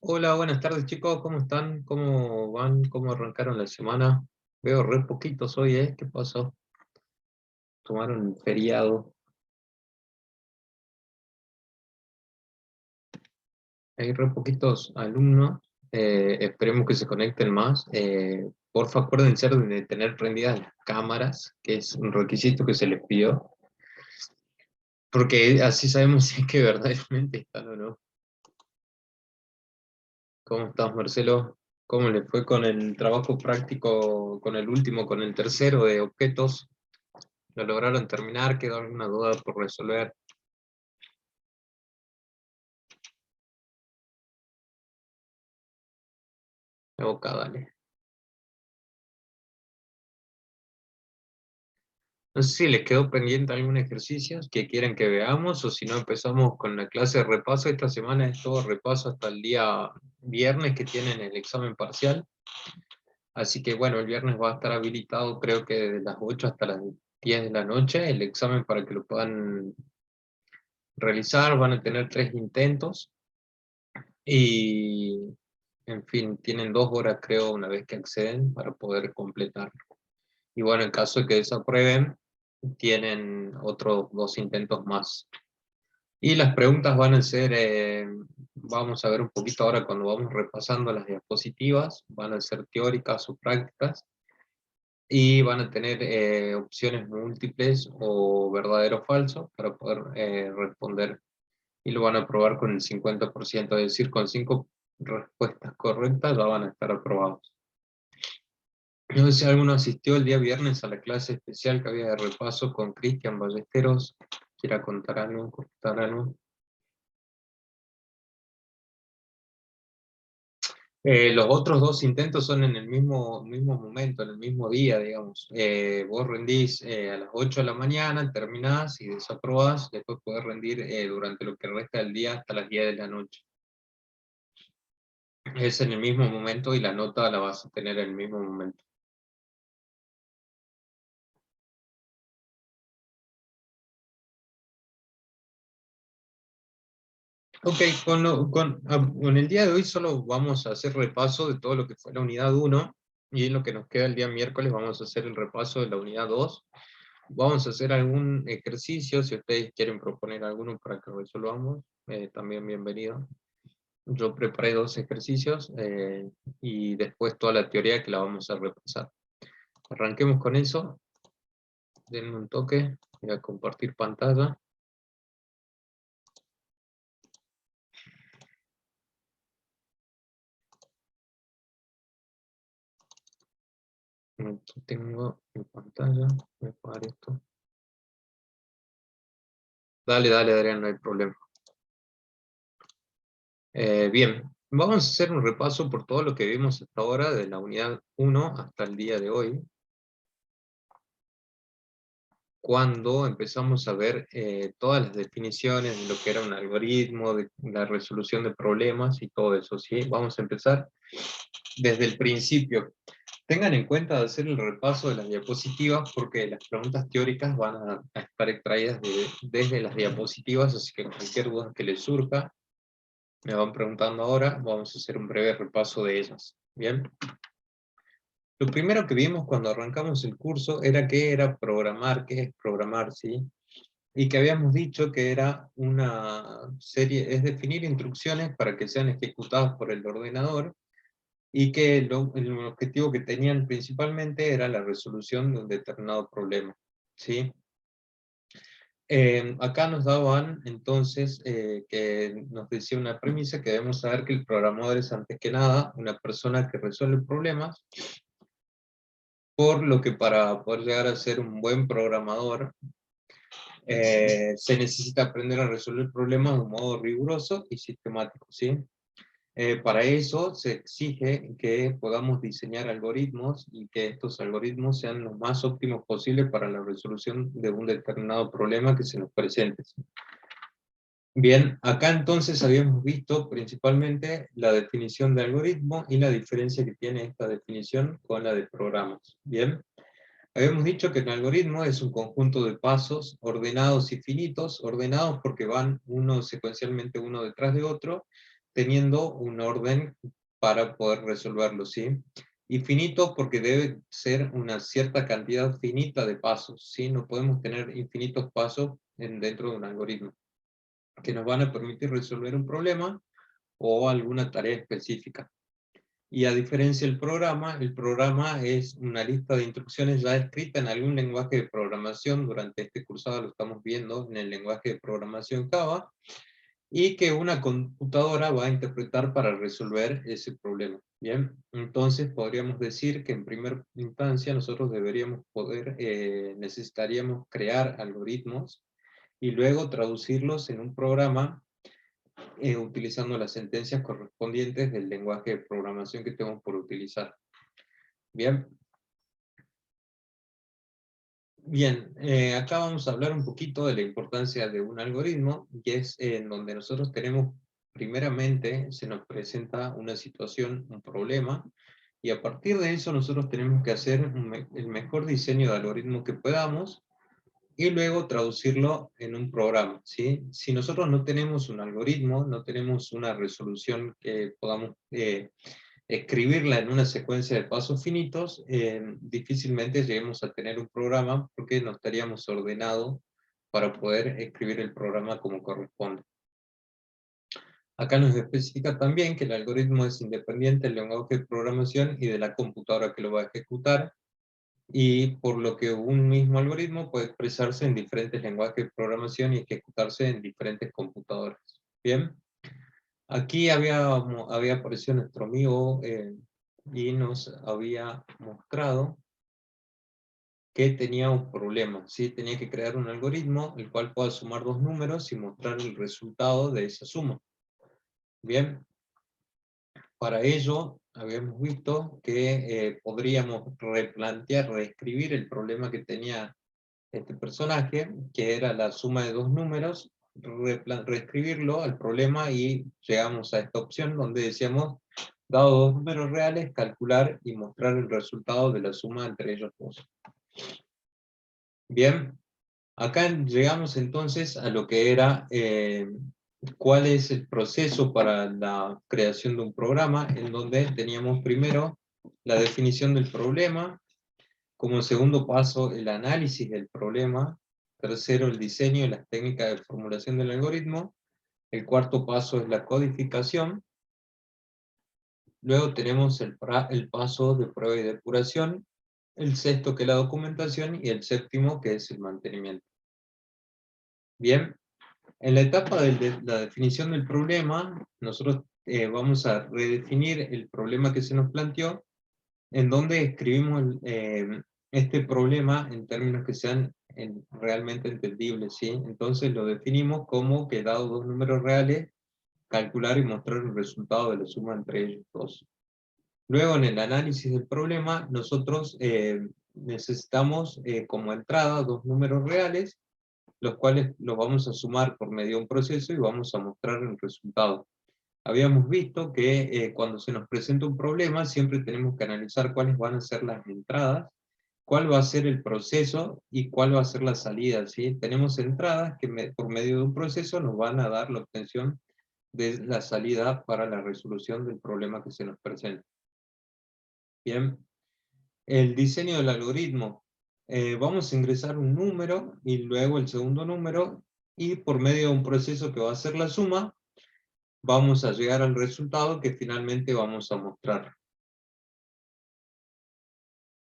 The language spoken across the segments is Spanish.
Hola, buenas tardes chicos, ¿cómo están? ¿Cómo van? ¿Cómo arrancaron la semana? Veo re poquitos hoy, ¿eh? ¿Qué pasó? ¿Tomaron feriado? Hay re poquitos alumnos, esperemos que se conecten más. Porfa, acuérdense de tener prendidas las cámaras, que es un requisito que se les pidió, porque así sabemos si es que verdaderamente están o no. ¿Cómo estás, Marcelo? ¿Cómo le fue con el trabajo práctico, con el último, con el tercero de objetos? ¿Lo lograron terminar? ¿Quedó alguna duda por resolver? Ok, dale. No sé si les quedó pendiente algún ejercicio que quieran que veamos o si no empezamos con la clase de repaso. Esta semana es todo repaso hasta el día viernes que tienen el examen parcial. Así que bueno, el viernes va a estar habilitado creo que de las 8 hasta las 10 de la noche el examen para que lo puedan realizar. Van a tener 3 intentos y en fin, tienen 2 horas creo una vez que acceden para poder completar. Y bueno, en caso de que desaprueben, tienen otros 2 intentos más. Y las preguntas van a ser, vamos a ver un poquito ahora cuando vamos repasando las diapositivas, van a ser teóricas o prácticas, y van a tener opciones múltiples o verdadero o falso para poder responder. Y lo van a aprobar con el 50%, es decir, con 5 respuestas correctas ya van a estar aprobados. No sé si alguno asistió el día viernes a la clase especial que había de repaso con Cristian Ballesteros. Quiera contar algo, contar algo. Los otros 2 intentos son en el mismo momento, en el mismo día, digamos. Vos rendís a las 8 de la mañana, terminás y desaprobás, después podés rendir durante lo que resta del día hasta las 10 de la noche. Es en el mismo momento y la nota la vas a tener en el mismo momento. Ok, con el día de hoy solo vamos a hacer repaso de todo lo que fue la unidad 1 y en lo que nos queda el día miércoles vamos a hacer el repaso de la unidad 2. Vamos a hacer algún ejercicio, si ustedes quieren proponer alguno para que resolvamos, también bienvenido. Yo preparé 2 ejercicios y después toda la teoría que la vamos a repasar. Arranquemos con eso, denme un toque, voy a compartir pantalla. Aquí tengo mi pantalla, voy a apagar esto. Dale, dale, Adrián, no hay problema. Bien, vamos a hacer un repaso por todo lo que vimos hasta ahora, de la unidad 1 hasta el día de hoy, cuando empezamos a ver todas las definiciones de lo que era un algoritmo, de la resolución de problemas y todo eso, ¿sí? Vamos a empezar desde el principio. Tengan en cuenta de hacer el repaso de las diapositivas porque las preguntas teóricas van a estar extraídas desde las diapositivas, así que cualquier duda que les surja, me van preguntando ahora, vamos a hacer un breve repaso de ellas. Bien. Lo primero que vimos cuando arrancamos el curso era qué era programar, qué es programar, ¿sí? Y que habíamos dicho que era una serie, es definir instrucciones para que sean ejecutadas por el ordenador, y que el objetivo que tenían principalmente era la resolución de un determinado problema, ¿sí? Acá nos daban entonces que nos decía una premisa que debemos saber que el programador es antes que nada una persona que resuelve problemas, por lo que para poder llegar a ser un buen programador se necesita aprender a resolver problemas de un modo riguroso y sistemático, ¿sí? Para eso se exige que podamos diseñar algoritmos y que estos algoritmos sean los más óptimos posibles para la resolución de un determinado problema que se nos presente. Bien, acá entonces habíamos visto principalmente la definición de algoritmo y la diferencia que tiene esta definición con la de programas. Bien, habíamos dicho que un algoritmo es un conjunto de pasos ordenados y finitos, ordenados porque van uno secuencialmente uno detrás de otro, teniendo un orden para poder resolverlo, ¿sí? Y finito porque debe ser una cierta cantidad finita de pasos, ¿sí? No podemos tener infinitos pasos dentro de un algoritmo que nos van a permitir resolver un problema o alguna tarea específica. Y a diferencia del programa, el programa es una lista de instrucciones ya escrita en algún lenguaje de programación. Durante este cursado lo estamos viendo en el lenguaje de programación Java, y que una computadora va a interpretar para resolver ese problema. Bien, entonces podríamos decir que en primera instancia nosotros necesitaríamos crear algoritmos y luego traducirlos en un programa utilizando las sentencias correspondientes del lenguaje de programación que tenemos por utilizar. Bien. Bien, acá vamos a hablar un poquito de la importancia de un algoritmo, y es en donde nosotros tenemos, primeramente, se nos presenta una situación, un problema, y a partir de eso nosotros tenemos que hacer el mejor diseño de algoritmo que podamos, y luego traducirlo en un programa, ¿sí? Si nosotros no tenemos un algoritmo, no tenemos una resolución que podamos escribirla en una secuencia de pasos finitos, difícilmente lleguemos a tener un programa porque no estaríamos ordenados para poder escribir el programa como corresponde. Acá nos especifica también que el algoritmo es independiente del lenguaje de programación y de la computadora que lo va a ejecutar, y por lo que un mismo algoritmo puede expresarse en diferentes lenguajes de programación y ejecutarse en diferentes computadoras. Bien, aquí había aparecido nuestro amigo y nos había mostrado que tenía un problema, ¿sí? Tenía que crear un algoritmo el cual pueda sumar dos números y mostrar el resultado de esa suma. Bien, para ello habíamos visto que podríamos reescribir el problema que tenía este personaje, que era la suma de dos números, reescribirlo al problema, y llegamos a esta opción donde decíamos, dado dos números reales, calcular y mostrar el resultado de la suma entre ellos dos. Bien, acá llegamos entonces a lo que era cuál es el proceso para la creación de un programa, en donde teníamos primero la definición del problema, como segundo paso el análisis del problema, tercero el diseño y las técnicas de formulación del algoritmo, el cuarto paso es la codificación, luego tenemos el paso de prueba y depuración, el sexto que es la documentación, y el séptimo que es el mantenimiento. Bien, en la etapa de la definición del problema, nosotros vamos a redefinir el problema que se nos planteó, en donde escribimos este problema en términos que sean realmente entendibles, ¿sí? Entonces lo definimos como que, dado dos números reales, calcular y mostrar el resultado de la suma entre ellos dos. Luego, en el análisis del problema, nosotros necesitamos como entrada dos números reales, los cuales los vamos a sumar por medio de un proceso y vamos a mostrar el resultado. Habíamos visto que cuando se nos presenta un problema, siempre tenemos que analizar cuáles van a ser las entradas, cuál va a ser el proceso y cuál va a ser la salida, ¿sí? Tenemos entradas que por medio de un proceso nos van a dar la obtención de la salida para la resolución del problema que se nos presenta. Bien, el diseño del algoritmo. Vamos a ingresar un número y luego el segundo número, y por medio de un proceso que va a ser la suma, vamos a llegar al resultado que finalmente vamos a mostrar.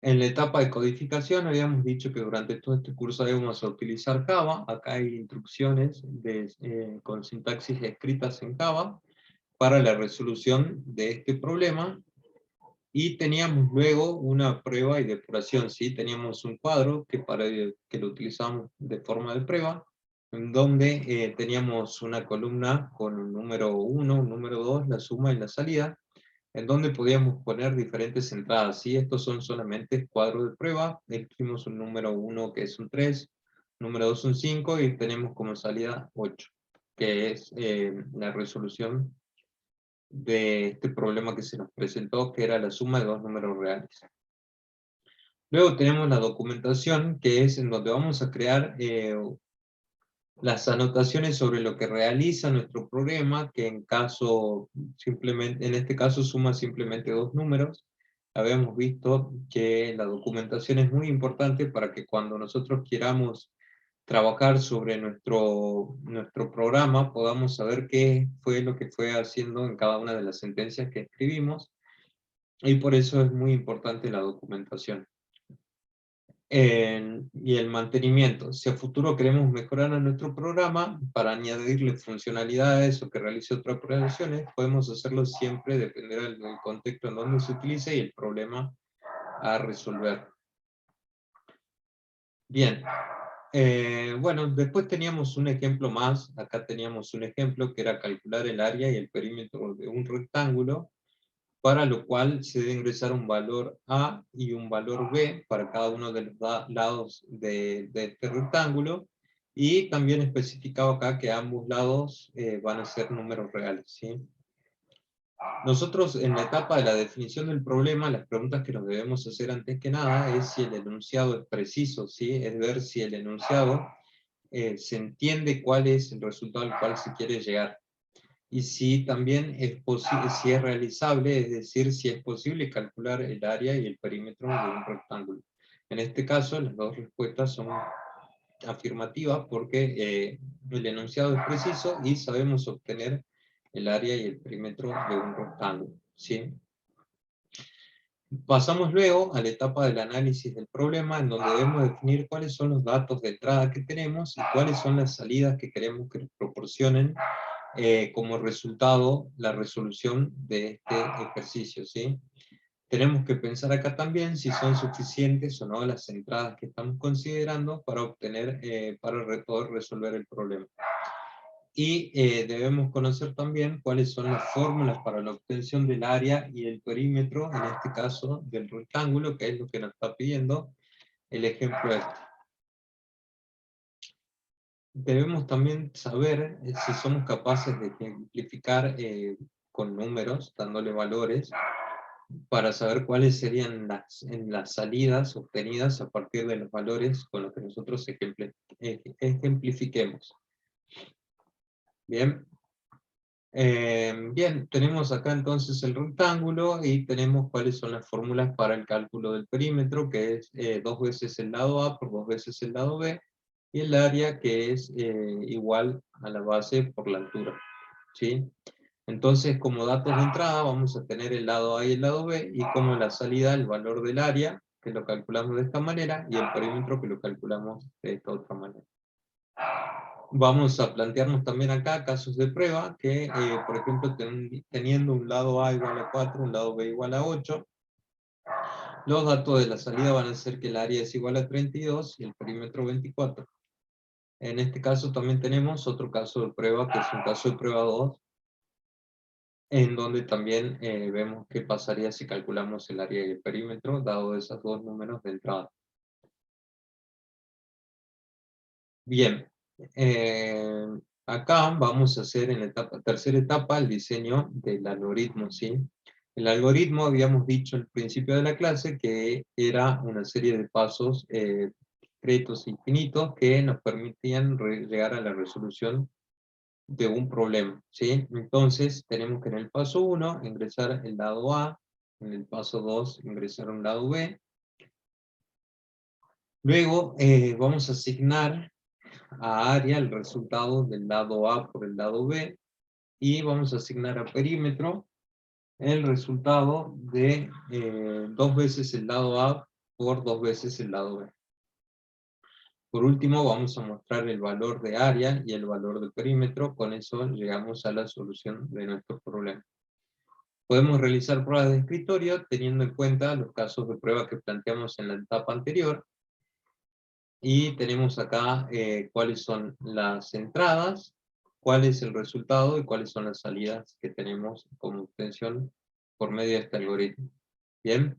En la etapa de codificación habíamos dicho que durante todo este curso íbamos a utilizar Java. Acá hay instrucciones con sintaxis escritas en Java para la resolución de este problema. Y teníamos luego una prueba y depuración, ¿sí? Teníamos un cuadro que lo utilizamos de forma de prueba, en donde teníamos una columna con un número 1, un número 2, la suma y la salida, en donde podíamos poner diferentes entradas, ¿sí? Estos son solamente cuadros de prueba. Elegimos un número 1 que es un 3, número 2 un 5, y tenemos como salida 8, que es la resolución de este problema que se nos presentó, que era la suma de dos números reales. Luego tenemos la documentación, que es en donde vamos a crear las anotaciones sobre lo que realiza nuestro programa, que en este caso suma simplemente 2 números. Habíamos visto que la documentación es muy importante para que cuando nosotros queramos trabajar sobre nuestro programa, podamos saber qué fue lo que fue haciendo en cada una de las sentencias que escribimos, y por eso es muy importante la documentación. Y el mantenimiento. Si a futuro queremos mejorar a nuestro programa para añadirle funcionalidades o que realice otras operaciones, podemos hacerlo siempre, dependerá del contexto en donde se utilice y el problema a resolver. Bien. Bueno, después teníamos un ejemplo más. Acá teníamos un ejemplo que era calcular el área y el perímetro de un rectángulo, para lo cual se debe ingresar un valor A y un valor B para cada uno de los lados de este rectángulo, y también especificado acá que ambos lados van a ser números reales, ¿sí? Nosotros en la etapa de la definición del problema, las preguntas que nos debemos hacer antes que nada es si el enunciado es preciso, ¿sí? Es ver si el enunciado se entiende cuál es el resultado al cual se quiere llegar. Y si también es posible, si es realizable, es decir, si es posible calcular el área y el perímetro de un rectángulo. En este caso, las dos respuestas son afirmativas porque el enunciado es preciso y sabemos obtener el área y el perímetro de un rectángulo, ¿sí? Pasamos luego a la etapa del análisis del problema, en donde debemos definir cuáles son los datos de entrada que tenemos y cuáles son las salidas que queremos que nos proporcionen como resultado la resolución de este ejercicio, ¿sí? Tenemos que pensar acá también si son suficientes o no las entradas que estamos considerando para obtener, poder resolver el problema. Y debemos conocer también cuáles son las fórmulas para la obtención del área y el perímetro, en este caso del rectángulo, que es lo que nos está pidiendo el ejemplo este. Debemos también saber si somos capaces de ejemplificar con números, dándole valores, para saber cuáles serían las salidas obtenidas a partir de los valores con los que nosotros ejemplifiquemos. Bien. Bien, tenemos acá entonces el rectángulo y tenemos cuáles son las fórmulas para el cálculo del perímetro, que es 2 veces el lado A por 2 veces el lado B, y el área, que es igual a la base por la altura, ¿sí? Entonces, como datos de entrada vamos a tener el lado A y el lado B, y como la salida el valor del área, que lo calculamos de esta manera, y el perímetro, que lo calculamos de esta otra manera. Vamos a plantearnos también acá casos de prueba, que por ejemplo teniendo un lado A igual a 4, un lado B igual a 8, los datos de la salida van a ser que el área es igual a 32 y el perímetro 24. En este caso también tenemos otro caso de prueba, que es un caso de prueba 2, en donde también vemos qué pasaría si calculamos el área y el perímetro, dado esos dos números de entrada. Bien, acá vamos a hacer en la tercera etapa el diseño del algoritmo, ¿sí? El algoritmo, habíamos dicho al principio de la clase, que era una serie de pasos discretos e infinitos que nos permitían llegar a la resolución de un problema, ¿sí? Entonces, tenemos que en el paso 1 ingresar el lado A, en el paso 2 ingresar un lado B. Luego vamos a asignar a área el resultado del lado A por el lado B, y vamos a asignar a perímetro el resultado de 2 veces el lado A por 2 veces el lado B. Por último, vamos a mostrar el valor de área y el valor de perímetro. Con eso llegamos a la solución de nuestro problema. Podemos realizar pruebas de escritorio teniendo en cuenta los casos de prueba que planteamos en la etapa anterior. Y tenemos acá cuáles son las entradas, cuál es el resultado y cuáles son las salidas que tenemos como obtención por medio de este algoritmo. Bien,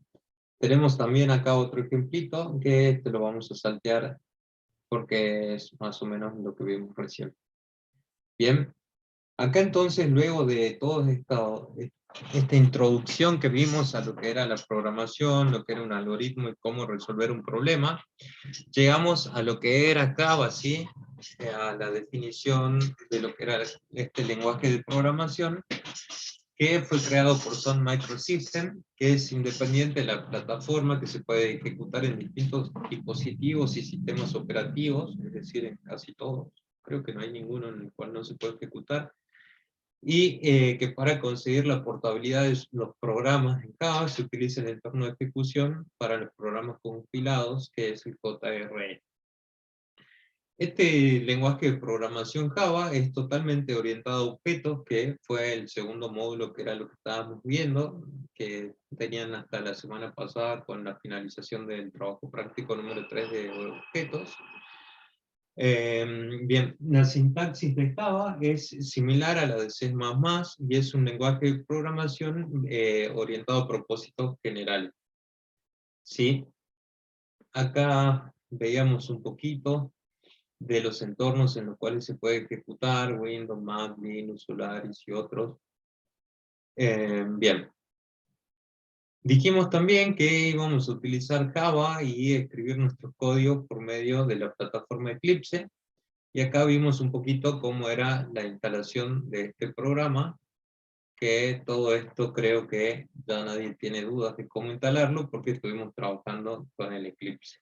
tenemos también acá otro ejemplito, que este lo vamos a saltear porque es más o menos lo que vimos recién. Bien, acá entonces, luego de toda esta introducción que vimos a lo que era la programación, lo que era un algoritmo y cómo resolver un problema, llegamos a lo que era Java, ¿sí? a la definición de lo que era este lenguaje de programación, que fue creado por Sun Microsystems, que es independiente de la plataforma, que se puede ejecutar en distintos dispositivos y sistemas operativos, es decir, en casi todos. Creo que no hay ninguno en el cual no se puede ejecutar. Y que para conseguir la portabilidad de los programas en Java se utiliza el entorno de ejecución para los programas compilados, que es el JRE. Este lenguaje de programación Java es totalmente orientado a objetos, que fue el segundo módulo que era lo que estábamos viendo, que tenían hasta la semana pasada con la finalización del trabajo práctico número 3 de objetos. Bien, la sintaxis de Java es similar a la de C++, y es un lenguaje de programación orientado a propósitos generales. ¿Sí? Acá veíamos un poquito de los entornos en los cuales se puede ejecutar, Windows, Mac, Linux, Solaris y otros. Bien. Dijimos también que íbamos a utilizar Java y escribir nuestros códigos por medio de la plataforma Eclipse. Y acá vimos un poquito cómo era la instalación de este programa, que todo esto creo que ya nadie tiene dudas de cómo instalarlo, porque estuvimos trabajando con el Eclipse.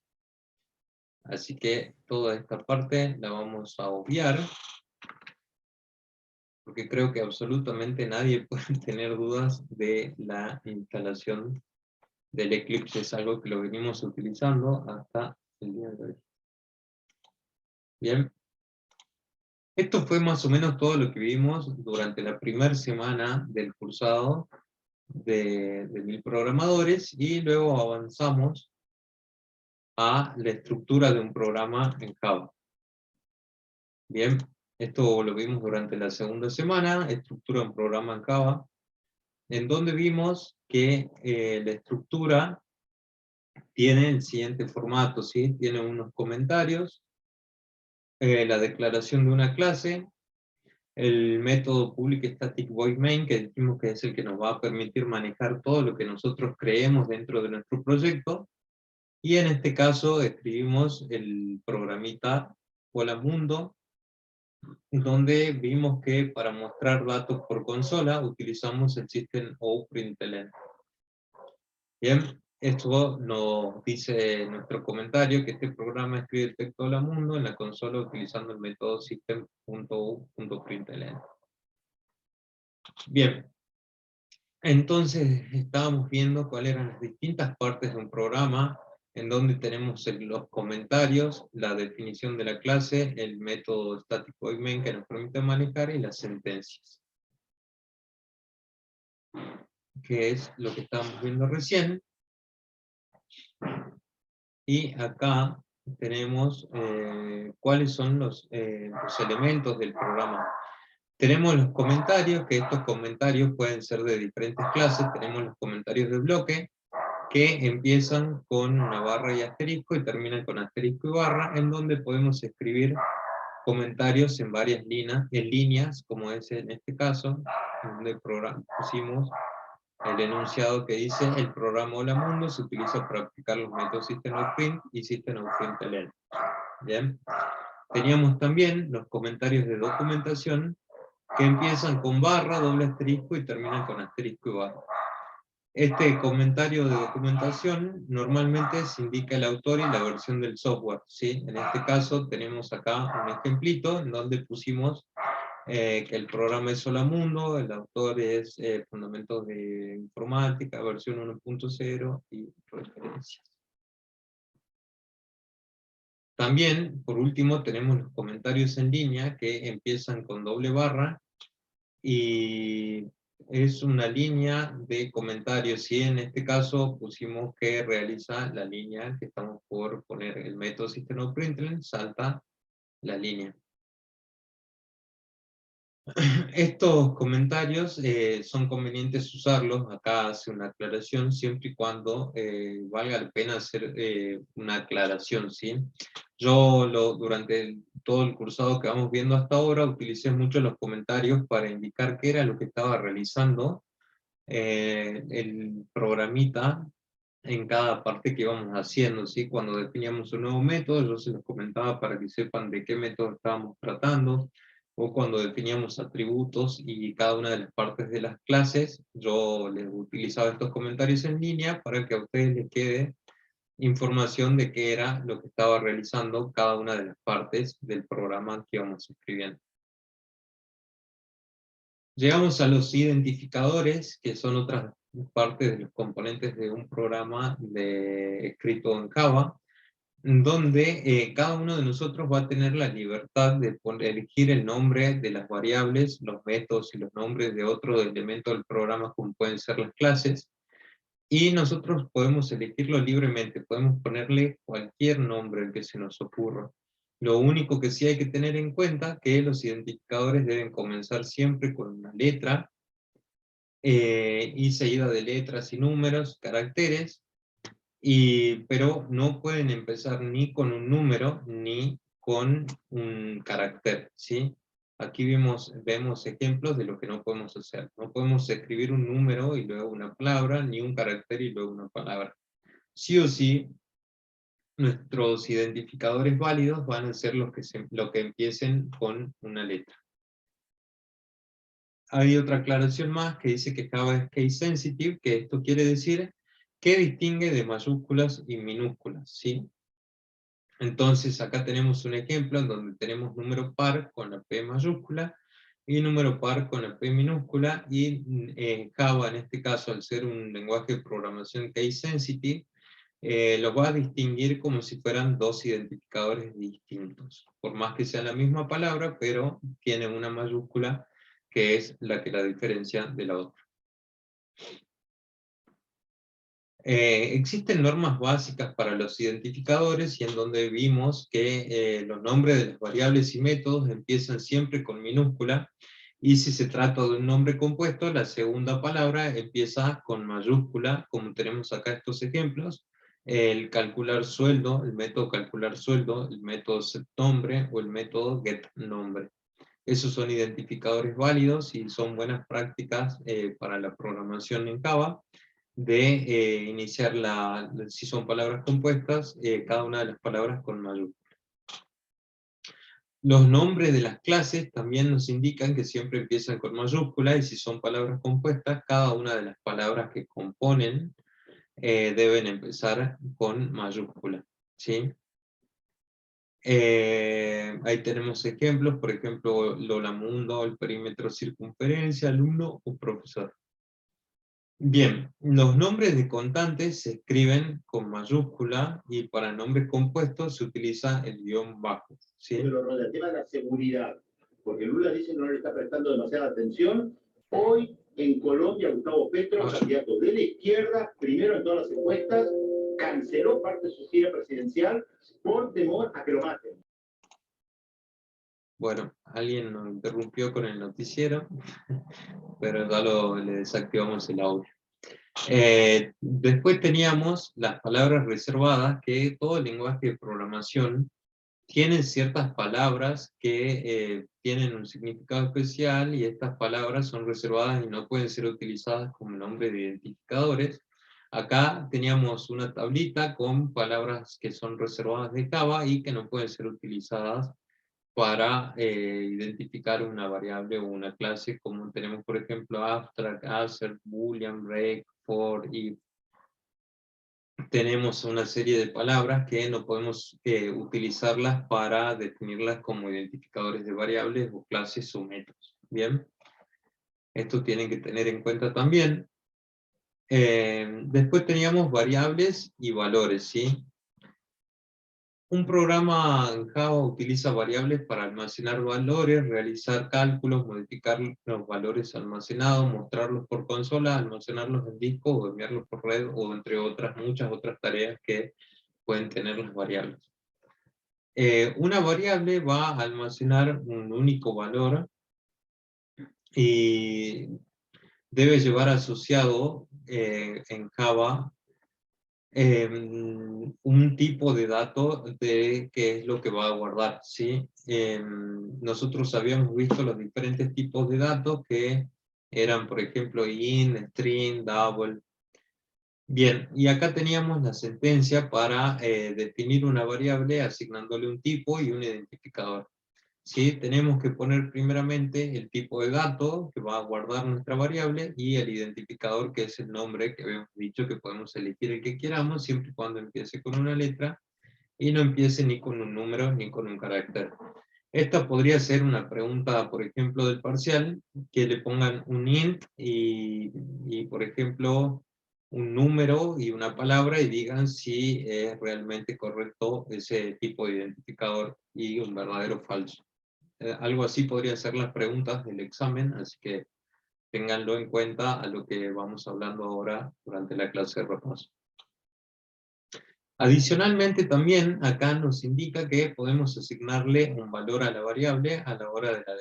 Así que toda esta parte la vamos a obviar, porque creo que absolutamente nadie puede tener dudas de la instalación del Eclipse. Es algo que lo venimos utilizando hasta el día de hoy. Bien. Esto fue más o menos todo lo que vimos durante la primera semana del cursado de 1000 programadores, y luego avanzamos a la estructura de un programa en Java. Bien, esto lo vimos durante la segunda semana, estructura de un programa en Java, en donde vimos que la estructura tiene el siguiente formato, ¿sí? Tiene unos comentarios, la declaración de una clase, el método public static void main, que dijimos que es el que nos va a permitir manejar todo lo que nosotros creemos dentro de nuestro proyecto, y en este caso escribimos el programita Hola Mundo, donde vimos que para mostrar datos por consola utilizamos el system.out.println. Bien, esto nos dice en nuestro comentario que este programa escribe el texto Hola Mundo en la consola utilizando el método system.out.println. Bien, entonces estábamos viendo cuáles eran las distintas partes de un programa, en donde tenemos los comentarios, la definición de la clase, el método static void main que nos permite manejar, y las sentencias, que es lo que estábamos viendo recién. Y acá tenemos cuáles son los elementos del programa. Tenemos los comentarios, que estos comentarios pueden ser de diferentes clases. Tenemos los comentarios de bloque, que empiezan con una barra y asterisco y terminan con asterisco y barra, en donde podemos escribir comentarios en varias líneas, como es en este caso, donde pusimos el enunciado que dice: el programa Hola Mundo se utiliza para aplicar los métodos system.out.print y system.out.println. Bien. Teníamos también los comentarios de documentación, que empiezan con barra, doble asterisco y terminan con asterisco y barra. Este comentario de documentación normalmente se indica el autor y la versión del software, ¿sí? En este caso tenemos acá un ejemplito en donde pusimos que el programa es Hola Mundo, el autor es Fundamentos de Informática, versión 1.0 y referencias. También, por último, tenemos los comentarios en línea, que empiezan con doble barra, y es una línea de comentarios, y en este caso pusimos que realiza la línea que estamos por poner, el método system.out.println, salta la línea. Estos comentarios son convenientes usarlos, acá hace una aclaración, siempre y cuando valga la pena hacer una aclaración, ¿sí? Yo durante todo el cursado que vamos viendo hasta ahora, utilicé mucho los comentarios para indicar qué era lo que estaba realizando el programita en cada parte que íbamos haciendo, ¿sí? Cuando definíamos un nuevo método, yo se los comentaba para que sepan de qué método estábamos tratando, o cuando definíamos atributos y cada una de las partes de las clases, yo les utilizaba estos comentarios en línea para que a ustedes les quede información de qué era lo que estaba realizando cada una de las partes del programa que íbamos escribiendo. Llegamos a los identificadores, que son otras partes de los componentes de un programa escrito en Java, donde cada uno de nosotros va a tener la libertad de elegir el nombre de las variables, los métodos y los nombres de otros elementos del programa, como pueden ser las clases, y nosotros podemos elegirlo libremente, podemos ponerle cualquier nombre al que se nos ocurra. Lo único que sí hay que tener en cuenta es que los identificadores deben comenzar siempre con una letra, y seguida de letras y números, caracteres, pero no pueden empezar ni con un número ni con un carácter, ¿sí? Aquí vemos ejemplos de lo que no podemos hacer. No podemos escribir un número y luego una palabra, ni un carácter y luego una palabra. Sí o sí, nuestros identificadores válidos van a ser los que empiecen con una letra. Hay otra aclaración más que dice que Java es case sensitive, que esto quiere decir que distingue de mayúsculas y minúsculas, ¿sí? Entonces acá tenemos un ejemplo en donde tenemos número par con la P mayúscula y número par con la P minúscula, y Java en este caso, al ser un lenguaje de programación case sensitive, lo va a distinguir como si fueran dos identificadores distintos, por más que sea la misma palabra, pero tiene una mayúscula que es la que la diferencia de la otra. Existen normas básicas para los identificadores, y en donde vimos que los nombres de las variables y métodos empiezan siempre con minúscula, y si se trata de un nombre compuesto, la segunda palabra empieza con mayúscula, como tenemos acá estos ejemplos: el calcular sueldo, el método calcular sueldo, el método setNombre o el método getNombre. Esos son identificadores válidos y son buenas prácticas para la programación en Java, de iniciar si son palabras compuestas, cada una de las palabras con mayúscula. Los nombres de las clases también nos indican que siempre empiezan con mayúscula, y si son palabras compuestas, cada una de las palabras que componen deben empezar con mayúscula, ¿sí? Ahí tenemos ejemplos, por ejemplo, Lola Mundo, el perímetro circunferencia, alumno o profesor. Bien, los nombres de constantes se escriben con mayúscula, y para nombres compuestos se utiliza el guión bajo, ¿sí? Pero relativa a la seguridad, porque Lula dice que no le está prestando demasiada atención. Hoy en Colombia, Gustavo Petro, candidato de la izquierda, primero en todas las encuestas, canceló parte de su gira presidencial por temor a que lo maten. Bueno, alguien nos interrumpió con el noticiero, pero ya le desactivamos el audio. Después teníamos las palabras reservadas, que todo el lenguaje de programación tiene ciertas palabras que tienen un significado especial, y estas palabras son reservadas y no pueden ser utilizadas como nombre de identificadores. Acá teníamos una tablita con palabras que son reservadas de Java y que no pueden ser utilizadas para identificar una variable o una clase, como tenemos por ejemplo abstract, assert, boolean, break, for, if. Tenemos una serie de palabras que no podemos utilizarlas para definirlas como identificadores de variables o clases o métodos. Bien, esto tienen que tener en cuenta también. Después teníamos variables y valores, ¿sí? Un programa en Java utiliza variables para almacenar valores, realizar cálculos, modificar los valores almacenados, mostrarlos por consola, almacenarlos en disco o enviarlos por red, o entre otras, muchas otras tareas que pueden tener las variables. Una variable va a almacenar un único valor y debe llevar asociado en Java un tipo de dato de qué es lo que va a guardar, ¿sí? Nosotros habíamos visto los diferentes tipos de datos que eran, por ejemplo, int, string, double. Bien, y acá teníamos la sentencia para definir una variable asignándole un tipo y un identificador. ¿Sí? Tenemos que poner primeramente el tipo de dato que va a guardar nuestra variable y el identificador, que es el nombre que habíamos dicho que podemos elegir el que queramos, siempre y cuando empiece con una letra y no empiece ni con un número ni con un carácter. Esta podría ser una pregunta, por ejemplo, del parcial, que le pongan un int y, por ejemplo, un número y una palabra y digan si es realmente correcto ese tipo de identificador y un verdadero o falso. Algo así podrían ser las preguntas del examen, así que ténganlo en cuenta a lo que vamos hablando ahora durante la clase de repaso. Adicionalmente también acá nos indica que podemos asignarle un valor a la variable a la hora de la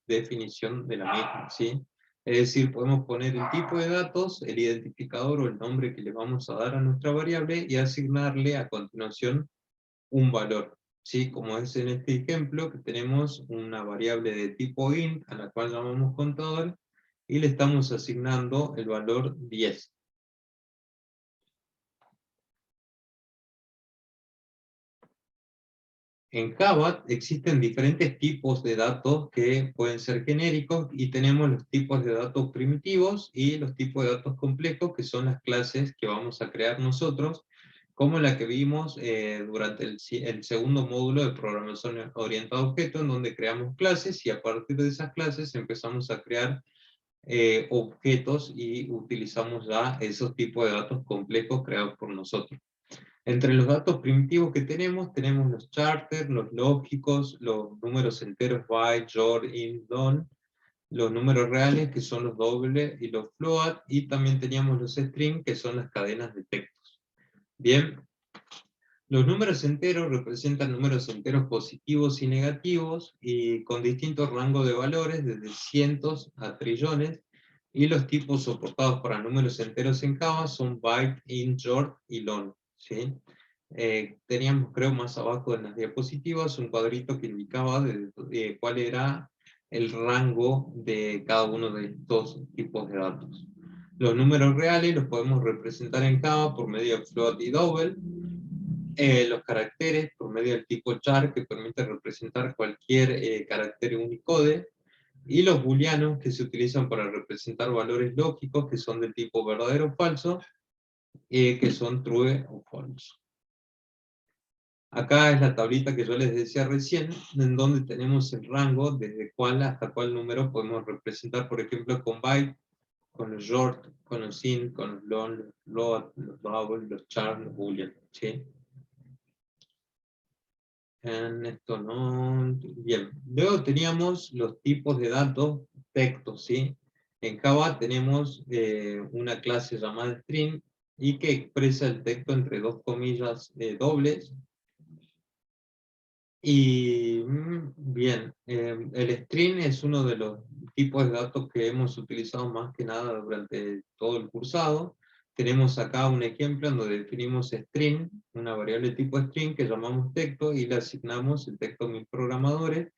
definición de la misma, ¿sí? Es decir, podemos poner el tipo de datos, el identificador o el nombre que le vamos a dar a nuestra variable y asignarle a continuación un valor, ¿sí? Como es en este ejemplo que tenemos una variable de tipo int a la cual llamamos contador y le estamos asignando el valor 10. En Java existen diferentes tipos de datos que pueden ser genéricos y tenemos los tipos de datos primitivos y los tipos de datos complejos que son las clases que vamos a crear nosotros, como la que vimos durante el segundo módulo de programación orientada a objetos, en donde creamos clases y a partir de esas clases empezamos a crear objetos y utilizamos ya esos tipos de datos complejos creados por nosotros. Entre los datos primitivos que tenemos los charters, los lógicos, los números enteros byte, jor, int, long, los números reales que son los dobles y los float, y también teníamos los string que son las cadenas de textos. Bien, los números enteros representan números enteros positivos y negativos y con distintos rangos de valores desde cientos a trillones, y los tipos soportados para números enteros en Java son byte, int, jor y long, ¿sí? Teníamos, creo, más abajo en las diapositivas un cuadrito que indicaba cuál era el rango de cada uno de estos tipos de datos. Los números reales los podemos representar en Java por medio de float y double. Los caracteres por medio del tipo char, que permite representar cualquier carácter Unicode, y los booleanos, que se utilizan para representar valores lógicos que son del tipo verdadero o falso, que son true o false. Acá es la tablita que yo les decía recién, en donde tenemos el rango desde cuál hasta cuál número podemos representar, por ejemplo, con byte, con los short, con los int, con los long, los float, los double, los char, los boolean, ¿sí? En esto no. Bien. Luego teníamos los tipos de datos, textos, ¿sí? En Java tenemos una clase llamada string y que expresa el texto entre dos comillas dobles. Y bien, el string es uno de los tipos de datos que hemos utilizado más que nada durante todo el cursado. Tenemos acá un ejemplo en donde definimos string, una variable tipo string que llamamos texto y le asignamos el texto a mis programadores,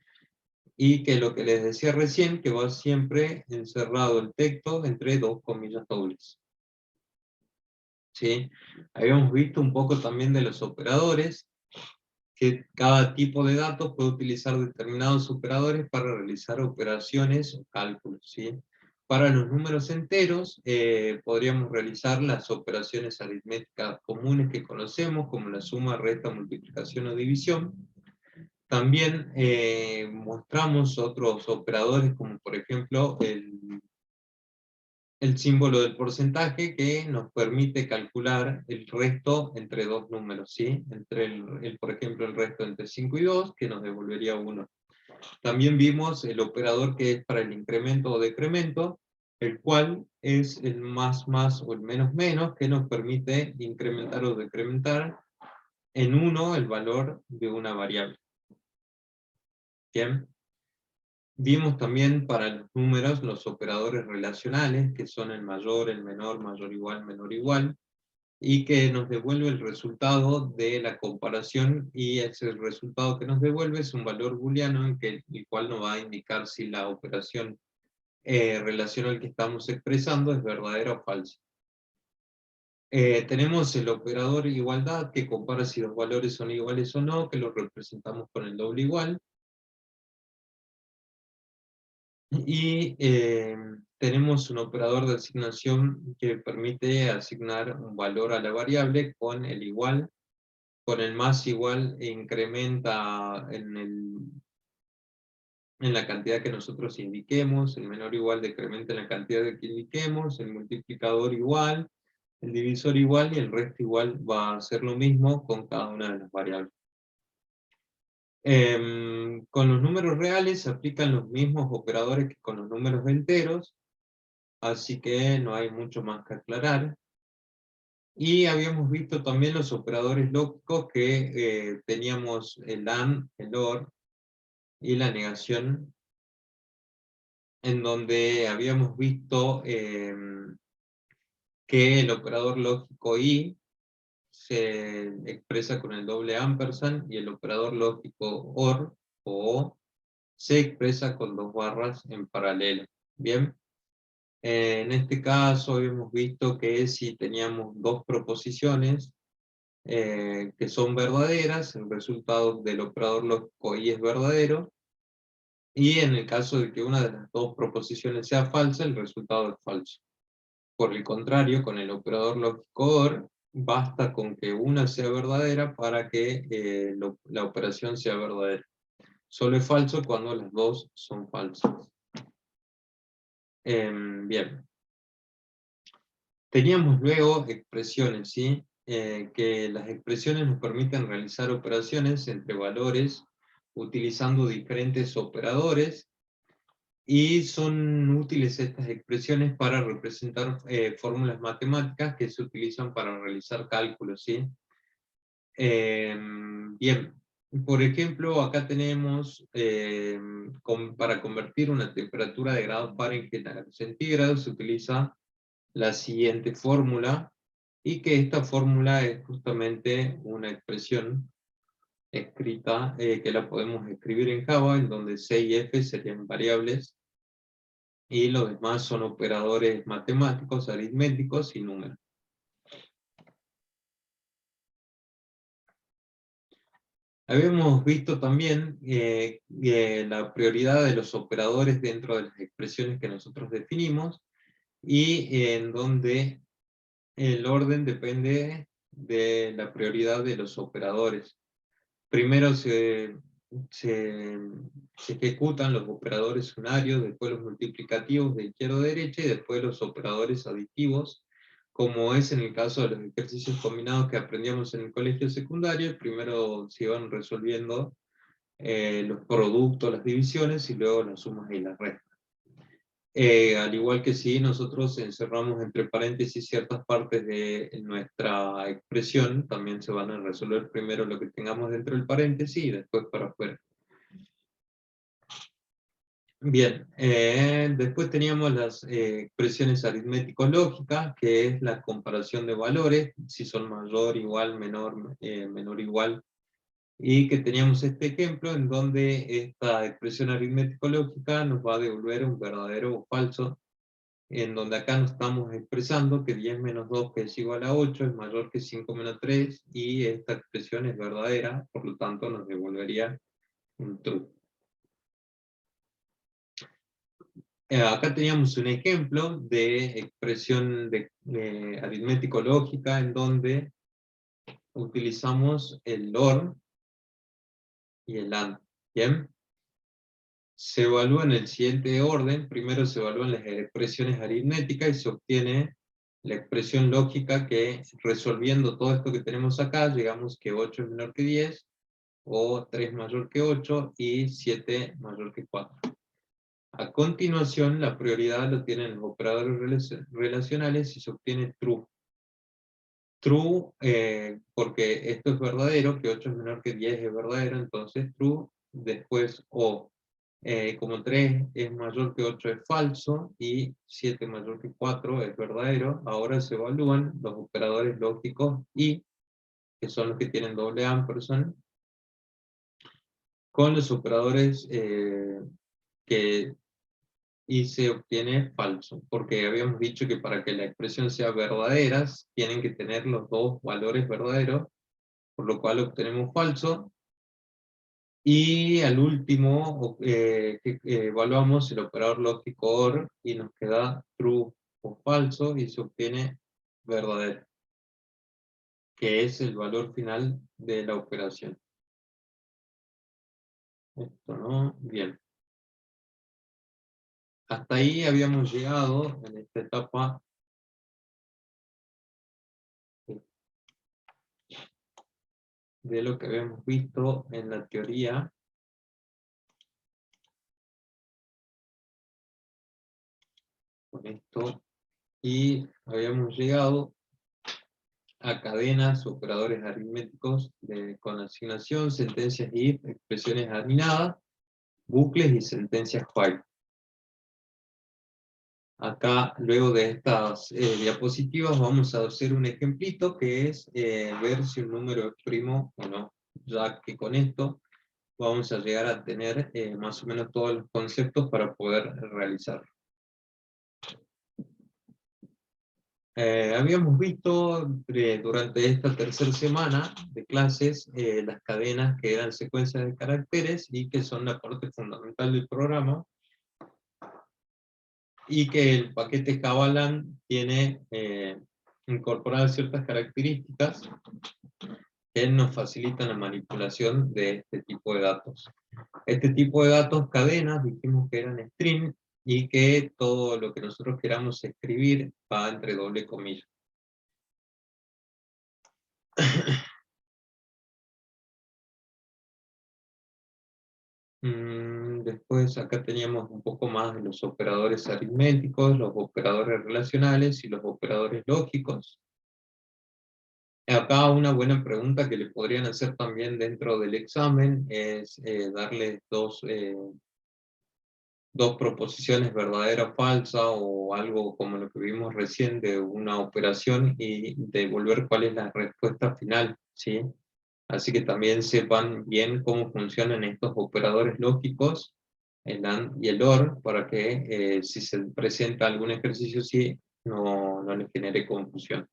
y que lo que les decía recién, que va siempre encerrado el texto entre dos comillas dobles. ¿Sí? Habíamos visto un poco también de los operadores, que cada tipo de datos puede utilizar determinados operadores para realizar operaciones o cálculos, ¿sí? Para los números enteros, podríamos realizar las operaciones aritméticas comunes que conocemos, como la suma, resta, multiplicación o división. También mostramos otros operadores, como por ejemplo el símbolo del porcentaje, que nos permite calcular el resto entre dos números, ¿sí? Entre por ejemplo, el resto entre 5 y 2, que nos devolvería 1. También vimos el operador que es para el incremento o decremento, el cual es el más o el menos, que nos permite incrementar o decrementar en 1 el valor de una variable. Bien. Vimos también para los números los operadores relacionales, que son el mayor, el menor, mayor igual, menor igual, y que nos devuelve el resultado de la comparación, y ese resultado que nos devuelve es un valor booleano en el cual nos va a indicar si la operación relacional que estamos expresando es verdadera o falsa. Tenemos el operador igualdad, que compara si los valores son iguales o no, que lo representamos con el doble igual. Y tenemos un operador de asignación que permite asignar un valor a la variable con el igual. Con el más igual incrementa en la cantidad que nosotros indiquemos, el menor igual decrementa en la cantidad que indiquemos, el multiplicador igual, el divisor igual y el resto igual va a hacer lo mismo con cada una de las variables. Con los números reales se aplican los mismos operadores que con los números enteros, así que no hay mucho más que aclarar. Y habíamos visto también los operadores lógicos que teníamos el AND, el OR y la negación, en donde habíamos visto que el operador lógico y se expresa con el doble ampersand y el operador lógico OR o O se expresa con dos barras en paralelo. Bien, en este caso habíamos visto que si teníamos dos proposiciones que son verdaderas, el resultado del operador lógico y es verdadero, y en el caso de que una de las dos proposiciones sea falsa, el resultado es falso. Por el contrario, con el operador lógico OR, basta con que una sea verdadera para que la operación sea verdadera. Solo es falso cuando las dos son falsas. Bien. Teníamos luego expresiones, ¿sí? Que las expresiones nos permiten realizar operaciones entre valores utilizando diferentes operadores, y son útiles estas expresiones para representar fórmulas matemáticas que se utilizan para realizar cálculos, ¿sí? Bien, por ejemplo, acá tenemos, para convertir una temperatura de grados Fahrenheit a grados centígrados, se utiliza la siguiente fórmula, y que esta fórmula es justamente una expresión escrita, que la podemos escribir en Java, en donde C y F serían variables, y los demás son operadores matemáticos, aritméticos y números. Habíamos visto también la prioridad de los operadores dentro de las expresiones que nosotros definimos, y en donde el orden depende de la prioridad de los operadores. Primero se ejecutan los operadores unarios, después los multiplicativos de izquierda a derecha, y después los operadores aditivos, como es en el caso de los ejercicios combinados que aprendíamos en el colegio secundario. Primero se iban resolviendo los productos, las divisiones, y luego las sumas y las restas. Al igual que si nosotros encerramos entre paréntesis ciertas partes de nuestra expresión, también se van a resolver primero lo que tengamos dentro del paréntesis y después para afuera. Bien, después teníamos las expresiones aritmético-lógicas, que es la comparación de valores, si son mayor, igual, menor, menor, igual, y que teníamos este ejemplo en donde esta expresión aritmético-lógica nos va a devolver un verdadero o falso, en donde acá nos estamos expresando que 10 menos 2, que es igual a 8, es mayor que 5 menos 3, y esta expresión es verdadera, por lo tanto nos devolvería un true. Acá teníamos un ejemplo de expresión aritmético-lógica en donde utilizamos el OR y el AND. ¿Bien? Se evalúa en el siguiente orden. Primero se evalúan las expresiones aritméticas y se obtiene la expresión lógica, que resolviendo todo esto que tenemos acá, llegamos que 8 es menor que 10, o 3 mayor que 8, y 7 mayor que 4. A continuación, la prioridad lo tienen los operadores relacionales y se obtiene true. True, porque esto es verdadero, que 8 es menor que 10 es verdadero, entonces true. Después o, como 3 es mayor que 8 es falso, y 7 mayor que 4 es verdadero. Ahora se evalúan los operadores lógicos y, que son los que tienen doble ampersand, con los operadores que y se obtiene falso, porque habíamos dicho que para que la expresión sea verdadera, tienen que tener los dos valores verdaderos, por lo cual obtenemos falso, y al último evaluamos el operador lógico OR, y nos queda true o falso, y se obtiene verdadero, que es el valor final de la operación. Esto no, bien. Hasta ahí habíamos llegado en esta etapa de lo que habíamos visto en la teoría. Con esto, y habíamos llegado a cadenas, operadores aritméticos con asignación, sentencias if, expresiones asignadas, bucles y sentencias while. Acá, luego de estas diapositivas, vamos a hacer un ejemplito que es ver si un número es primo o no, ya que con esto vamos a llegar a tener más o menos todos los conceptos para poder realizarlo. Habíamos visto durante esta tercera semana de clases las cadenas que eran secuencias de caracteres y que son la parte fundamental del programa, y que el paquete Kavalan tiene incorporadas ciertas características que nos facilitan la manipulación de este tipo de datos. Este tipo de datos, cadenas, dijimos que eran string, y que todo lo que nosotros queramos escribir va entre doble comillas. Después acá teníamos un poco más de los operadores aritméticos, los operadores relacionales y los operadores lógicos. Acá una buena pregunta que le podrían hacer también dentro del examen es darle dos proposiciones verdadera o falsa, o algo como lo que vimos recién de una operación, y devolver cuál es la respuesta final, ¿sí? Así que también sepan bien cómo funcionan estos operadores lógicos, el AND y el OR, para que si se presenta algún ejercicio así, no les genere confusión.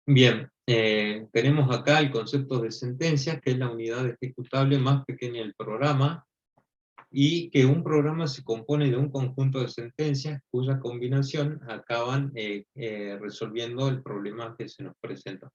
Bien, tenemos acá el concepto de sentencias, que es la unidad ejecutable más pequeña del programa, y que un programa se compone de un conjunto de sentencias cuya combinación acaban resolviendo el problema que se nos presenta.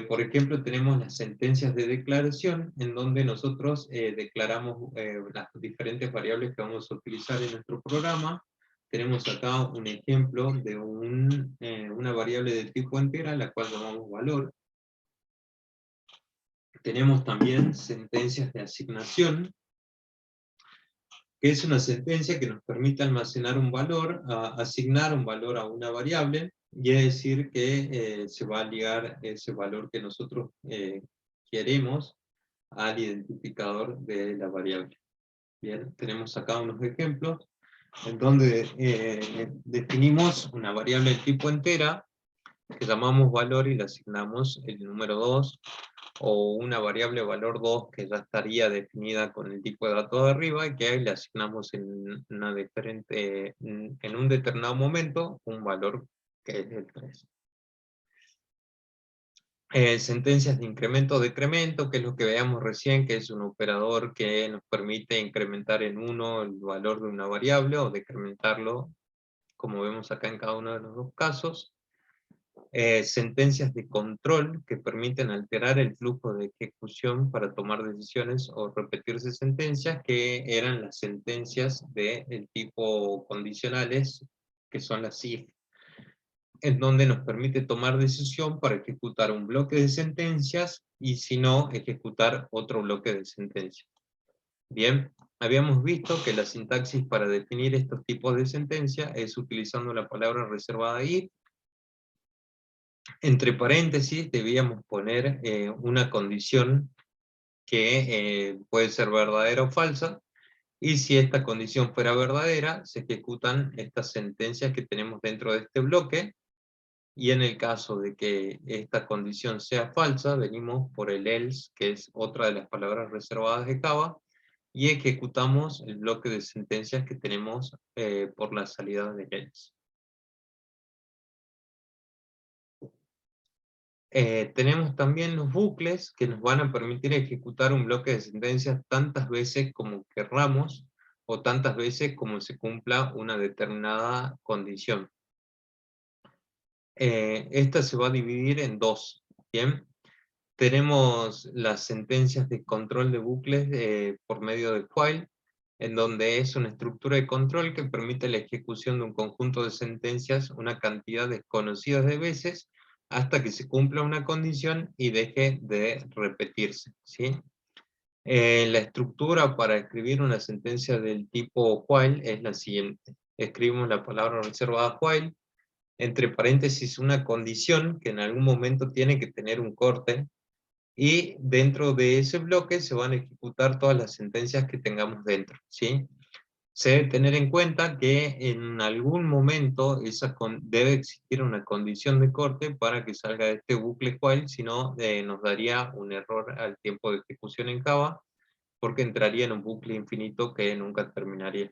Por ejemplo, tenemos las sentencias de declaración, en donde nosotros declaramos las diferentes variables que vamos a utilizar en nuestro programa. Tenemos acá un ejemplo de una variable de tipo entera, la cual llamamos valor. Tenemos también sentencias de asignación, que es una sentencia que nos permite almacenar un valor, asignar un valor a una variable, y es decir que se va a ligar ese valor que nosotros queremos al identificador de la variable. Bien, tenemos acá unos ejemplos en donde definimos una variable de tipo entera que llamamos valor y le asignamos el número 2, o una variable valor 2 que ya estaría definida con el tipo de datos de arriba, y que le asignamos en un determinado momento un valor que es el 3. Sentencias de incremento o decremento, que es lo que veíamos recién, que es un operador que nos permite incrementar en 1 el valor de una variable, o decrementarlo, como vemos acá en cada uno de los dos casos. Sentencias de control, que permiten alterar el flujo de ejecución para tomar decisiones o repetirse sentencias, que eran las sentencias del tipo condicionales, que son las if, en donde nos permite tomar decisión para ejecutar un bloque de sentencias, y si no, ejecutar otro bloque de sentencias. Bien, habíamos visto que la sintaxis para definir estos tipos de sentencia es utilizando la palabra reservada if. Entre paréntesis debíamos poner una condición que puede ser verdadera o falsa, y si esta condición fuera verdadera, se ejecutan estas sentencias que tenemos dentro de este bloque, y en el caso de que esta condición sea falsa, venimos por el else, que es otra de las palabras reservadas de Java, y ejecutamos el bloque de sentencias que tenemos por la salida de else. Tenemos también los bucles que nos van a permitir ejecutar un bloque de sentencias tantas veces como querramos o tantas veces como se cumpla una determinada condición. Esta se va a dividir en dos, ¿bien? Tenemos las sentencias de control de bucles por medio de while, en donde es una estructura de control que permite la ejecución de un conjunto de sentencias una cantidad desconocida de veces hasta que se cumpla una condición y deje de repetirse, ¿sí? La estructura para escribir una sentencia del tipo while es la siguiente. Escribimos la palabra reservada while, entre paréntesis una condición que en algún momento tiene que tener un corte, y dentro de ese bloque se van a ejecutar todas las sentencias que tengamos dentro, ¿sí? Se debe tener en cuenta que en algún momento debe existir una condición de corte para que salga de este bucle while, si no nos daría un error al tiempo de ejecución en Java, porque entraría en un bucle infinito que nunca terminaría.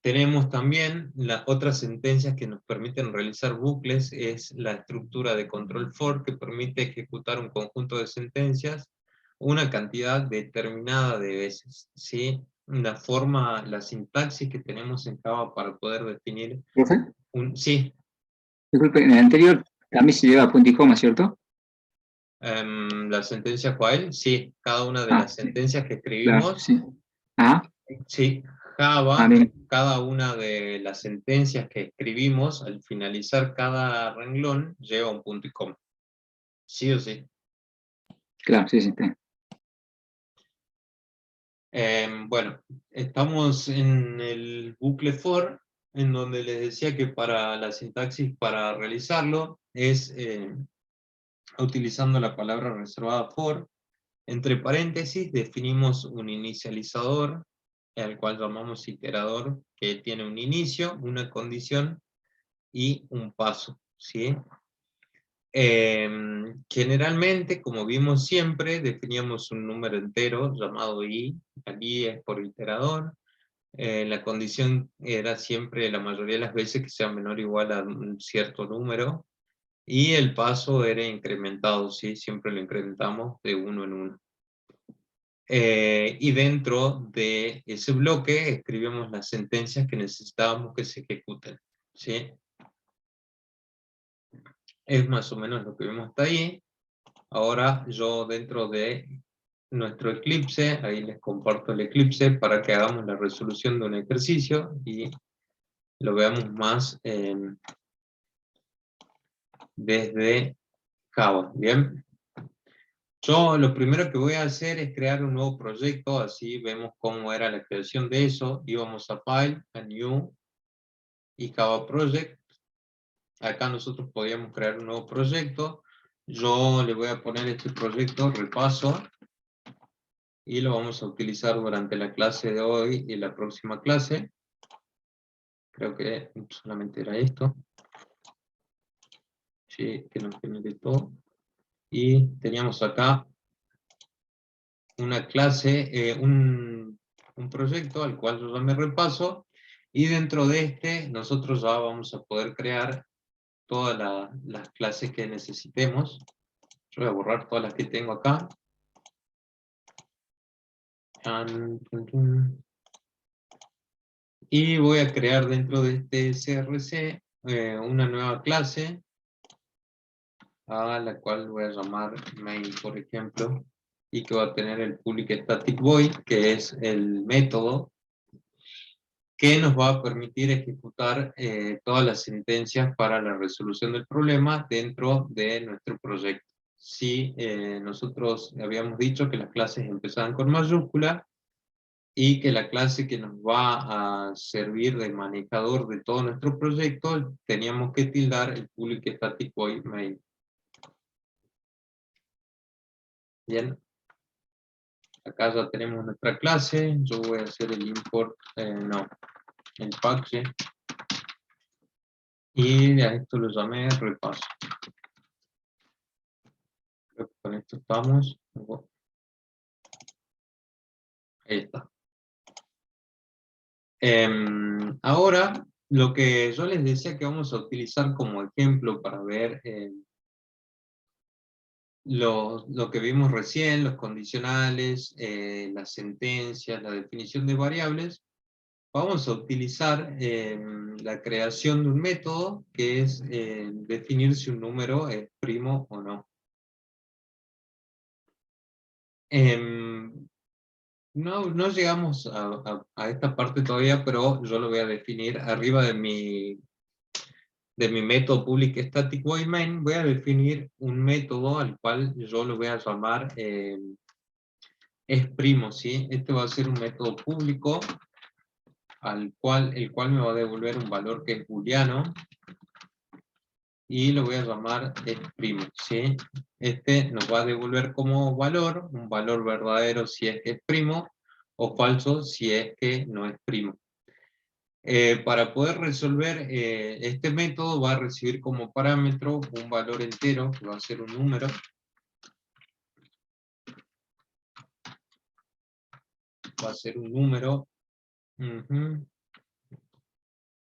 Tenemos también las otras sentencias que nos permiten realizar bucles, es la estructura de control for, que permite ejecutar un conjunto de sentencias una cantidad determinada de veces, ¿sí? La sintaxis que tenemos en Java para poder definir ¿Profe? Sí. Disculpe, en el anterior también se lleva punto y coma, ¿cierto? La sentencia while, sí, cada una de las Sí, sentencias que claro, escribimos, sí. Ah, sí, Java, bien. cada una de las sentencias que escribimos, al finalizar cada renglón, lleva un punto y coma. Sí o sí. Claro, sí, sí. Está. Bueno, estamos en el bucle for, en donde les decía que para la sintaxis, para realizarlo, es utilizando la palabra reservada for. Entre paréntesis definimos un inicializador, al cual llamamos iterador, que tiene un inicio, una condición y un paso, ¿sí? Generalmente, como vimos siempre, definíamos un número entero llamado i, el i es por iterador, la condición era siempre, la mayoría de las veces, que sea menor o igual a un cierto número, y el paso era incrementado, ¿sí? Siempre lo incrementamos de uno en uno. Y dentro de ese bloque escribimos las sentencias que necesitábamos que se ejecuten, ¿sí? Es más o menos lo que vemos hasta ahí. Ahora yo dentro de nuestro Eclipse, ahí les comparto el Eclipse para que hagamos la resolución de un ejercicio y lo veamos más desde Java, ¿bien? Yo lo primero que voy a hacer es crear un nuevo proyecto, así vemos cómo era la creación de eso. Íbamos a File, a New y Java Project. Acá nosotros podíamos crear un nuevo proyecto. Yo le voy a poner este proyecto repaso y lo vamos a utilizar durante la clase de hoy y la próxima clase. Creo que solamente era esto. Sí, que nos genere todo. Y teníamos acá una clase, un proyecto al cual yo ya me repaso, y dentro de este nosotros ya vamos a poder crear todas las clases que necesitemos. Yo voy a borrar todas las que tengo acá. Y voy a crear dentro de este CRC una nueva clase, a la cual voy a llamar main, por ejemplo, y que va a tener el public static void, que es el método que nos va a permitir ejecutar todas las sentencias para la resolución del problema dentro de nuestro proyecto. Si nosotros habíamos dicho que las clases empezaban con mayúscula, y que la clase que nos va a servir de manejador de todo nuestro proyecto, teníamos que tildar el public static void main. Bien, acá ya tenemos nuestra clase. Yo voy a hacer el import, el patch, y a esto lo llamé repaso. Creo que con esto estamos. Ahí está. Ahora, lo que yo les decía que vamos a utilizar como ejemplo para ver lo que vimos recién, los condicionales, las sentencias, la definición de variables, vamos a utilizar la creación de un método que es definir si un número es primo o no. No llegamos a esta parte todavía, pero yo lo voy a definir arriba de mi método public static void main. Voy a definir un método al cual yo lo voy a llamar es primo, ¿sí? Este va a ser un método público el cual me va a devolver un valor que es booleano y lo voy a llamar es primo, ¿sí? Este nos va a devolver como valor un valor verdadero si es que es primo o falso si es que no es primo. Para poder resolver este método va a recibir como parámetro un valor entero que va a ser un número. Va a ser un número.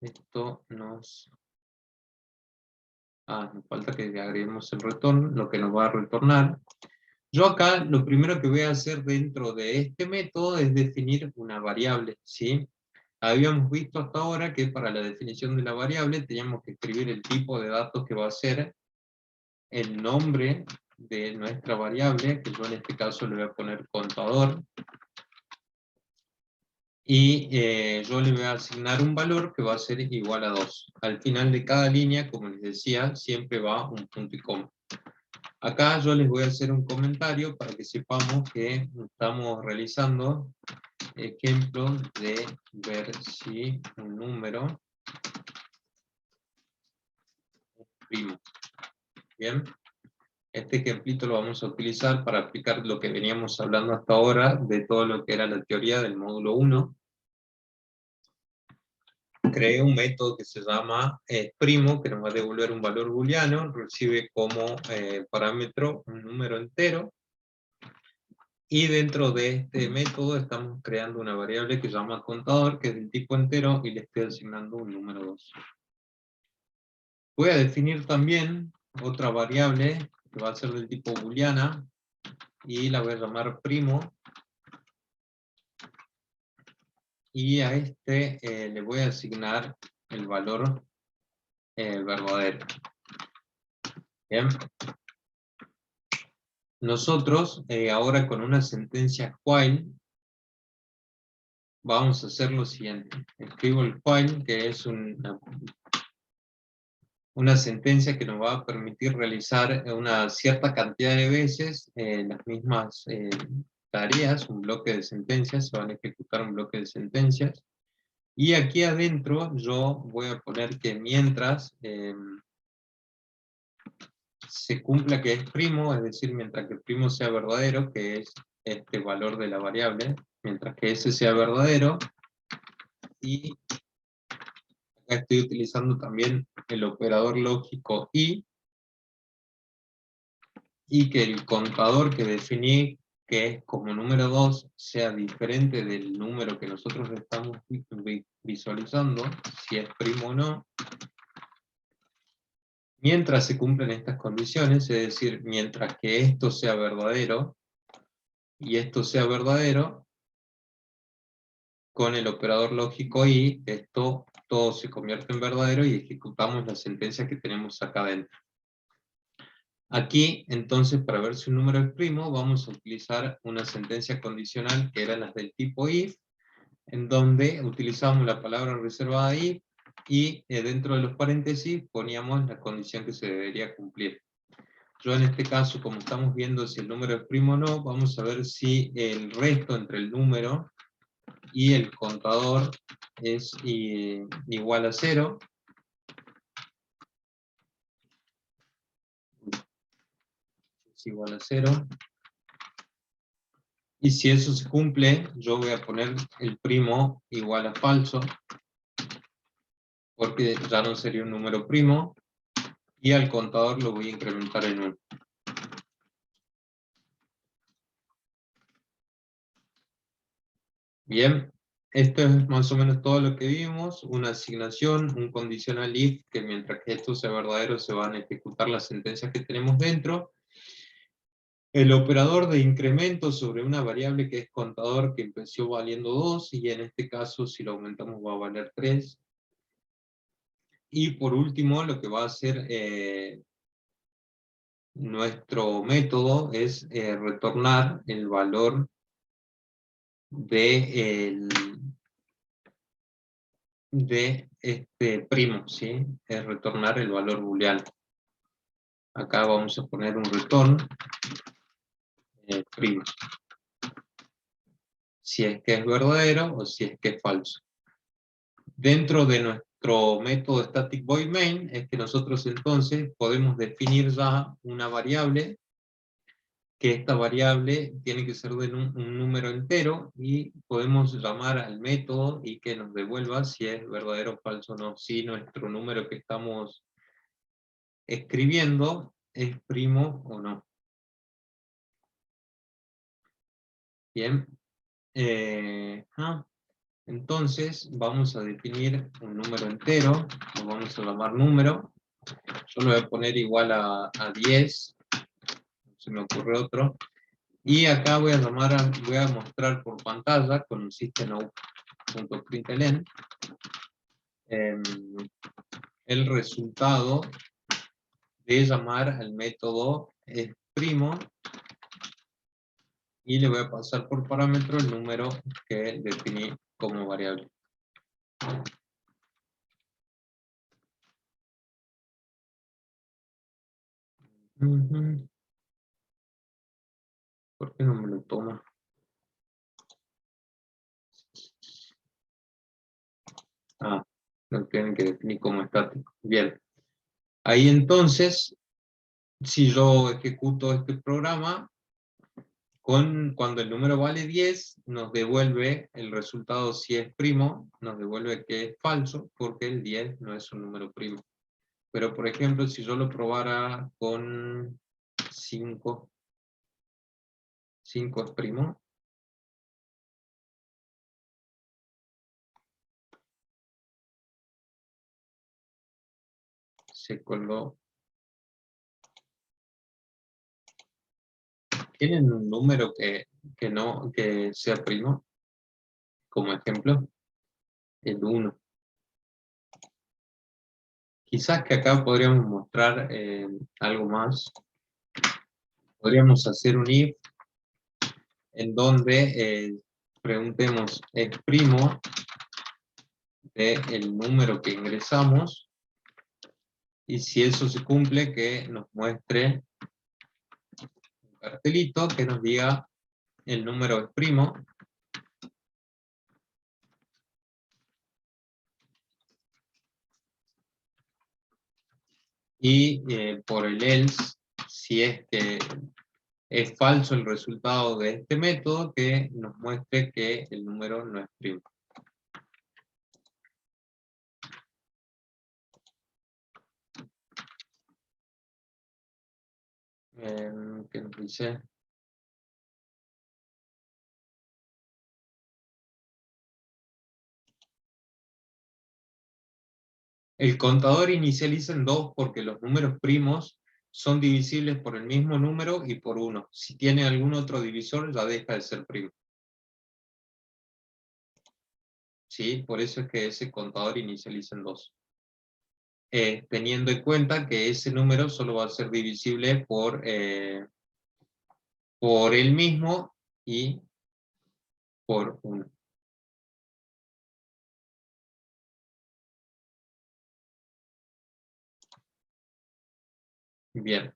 Esto nos... nos falta que agreguemos el retorno, lo que nos va a retornar. Yo acá lo primero que voy a hacer dentro de este método es definir una variable, ¿sí? Habíamos visto hasta ahora que para la definición de la variable teníamos que escribir el tipo de datos que va a ser el nombre de nuestra variable, que yo en este caso le voy a poner contador, y yo le voy a asignar un valor que va a ser igual a 2. Al final de cada línea, como les decía, siempre va un punto y coma. Acá yo les voy a hacer un comentario para que sepamos que estamos realizando ejemplos de ver si un número es primo. Bien, este ejemplito lo vamos a utilizar para aplicar lo que veníamos hablando hasta ahora de todo lo que era la teoría del módulo 1. Creé un método que se llama primo, que nos va a devolver un valor booleano, recibe como parámetro un número entero, y dentro de este método estamos creando una variable que se llama contador, que es del tipo entero, y le estoy asignando un número 2. Voy a definir también otra variable que va a ser del tipo booleana, y la voy a llamar primo, y a este le voy a asignar el valor verdadero. Bien. Nosotros ahora con una sentencia while vamos a hacer lo siguiente. Escribo el while, que es una sentencia que nos va a permitir realizar una cierta cantidad de veces las mismas tareas, un bloque de sentencias, se van a ejecutar un bloque de sentencias. Y aquí adentro yo voy a poner que mientras se cumpla que es primo, es decir, mientras que el primo sea verdadero, que es este valor de la variable, mientras que ese sea verdadero, y acá estoy utilizando también el operador lógico y que el contador que definí, que es como número 2, sea diferente del número que nosotros estamos visualizando, si es primo o no, mientras se cumplen estas condiciones, es decir, mientras que esto sea verdadero, y esto sea verdadero, con el operador lógico y esto todo se convierte en verdadero y ejecutamos la sentencia que tenemos acá adentro. Aquí, entonces, para ver si un número es primo, vamos a utilizar una sentencia condicional que eran las del tipo if, en donde utilizamos la palabra reservada if, y dentro de los paréntesis poníamos la condición que se debería cumplir. Yo en este caso, como estamos viendo si el número es primo o no, vamos a ver si el resto entre el número y el contador es igual a 0. Es igual a 0. Y si eso se cumple, yo voy a poner el primo igual a falso, porque ya no sería un número primo, y al contador lo voy a incrementar en 1. Bien, esto es más o menos todo lo que vimos, una asignación, un condicional if, que mientras que esto sea verdadero se van a ejecutar las sentencias que tenemos dentro. El operador de incremento sobre una variable que es contador que empezó valiendo 2, y en este caso si lo aumentamos va a valer 3. Y por último, lo que va a hacer nuestro método es retornar el valor de este primo, ¿sí? Es retornar el valor booleano. Acá vamos a poner un return primo. Si es que es verdadero o si es que es falso. Dentro de nuestro método static void main es que nosotros entonces podemos definir ya una variable, que esta variable tiene que ser de un número entero, y podemos llamar al método y que nos devuelva si es verdadero o falso o no, si nuestro número que estamos escribiendo es primo o no. Bien. Entonces vamos a definir un número entero, lo vamos a llamar número. Yo lo voy a poner igual a 10, no se me ocurre otro. Y acá voy a mostrar por pantalla con un system.out.println el resultado de llamar al método primo, y le voy a pasar por parámetro el número que definí como variable. ¿Por qué no me lo toma? Lo tienen que definir como estático. Bien. Ahí entonces, si yo ejecuto este programa, cuando el número vale 10, nos devuelve el resultado. Si es primo, nos devuelve que es falso, porque el 10 no es un número primo. Pero por ejemplo, si yo lo probara con 5, 5 es primo. Se coló. ¿Tienen un número que sea primo? Como ejemplo, el 1. Quizás que acá podríamos mostrar algo más. Podríamos hacer un if en donde preguntemos ¿es primo del número que ingresamos? Y si eso se cumple, que nos muestre un cartelito que nos diga el número es primo. Y por el else, si es que es falso el resultado de este método, que nos muestre que el número no es primo. ¿Qué nos dice? El contador inicializa en 2 porque los números primos son divisibles por el mismo número y por 1. Si tiene algún otro divisor, ya deja de ser primo. ¿Sí? Por eso es que ese contador inicializa en 2. Teniendo en cuenta que ese número solo va a ser divisible por él mismo y por 1. Bien.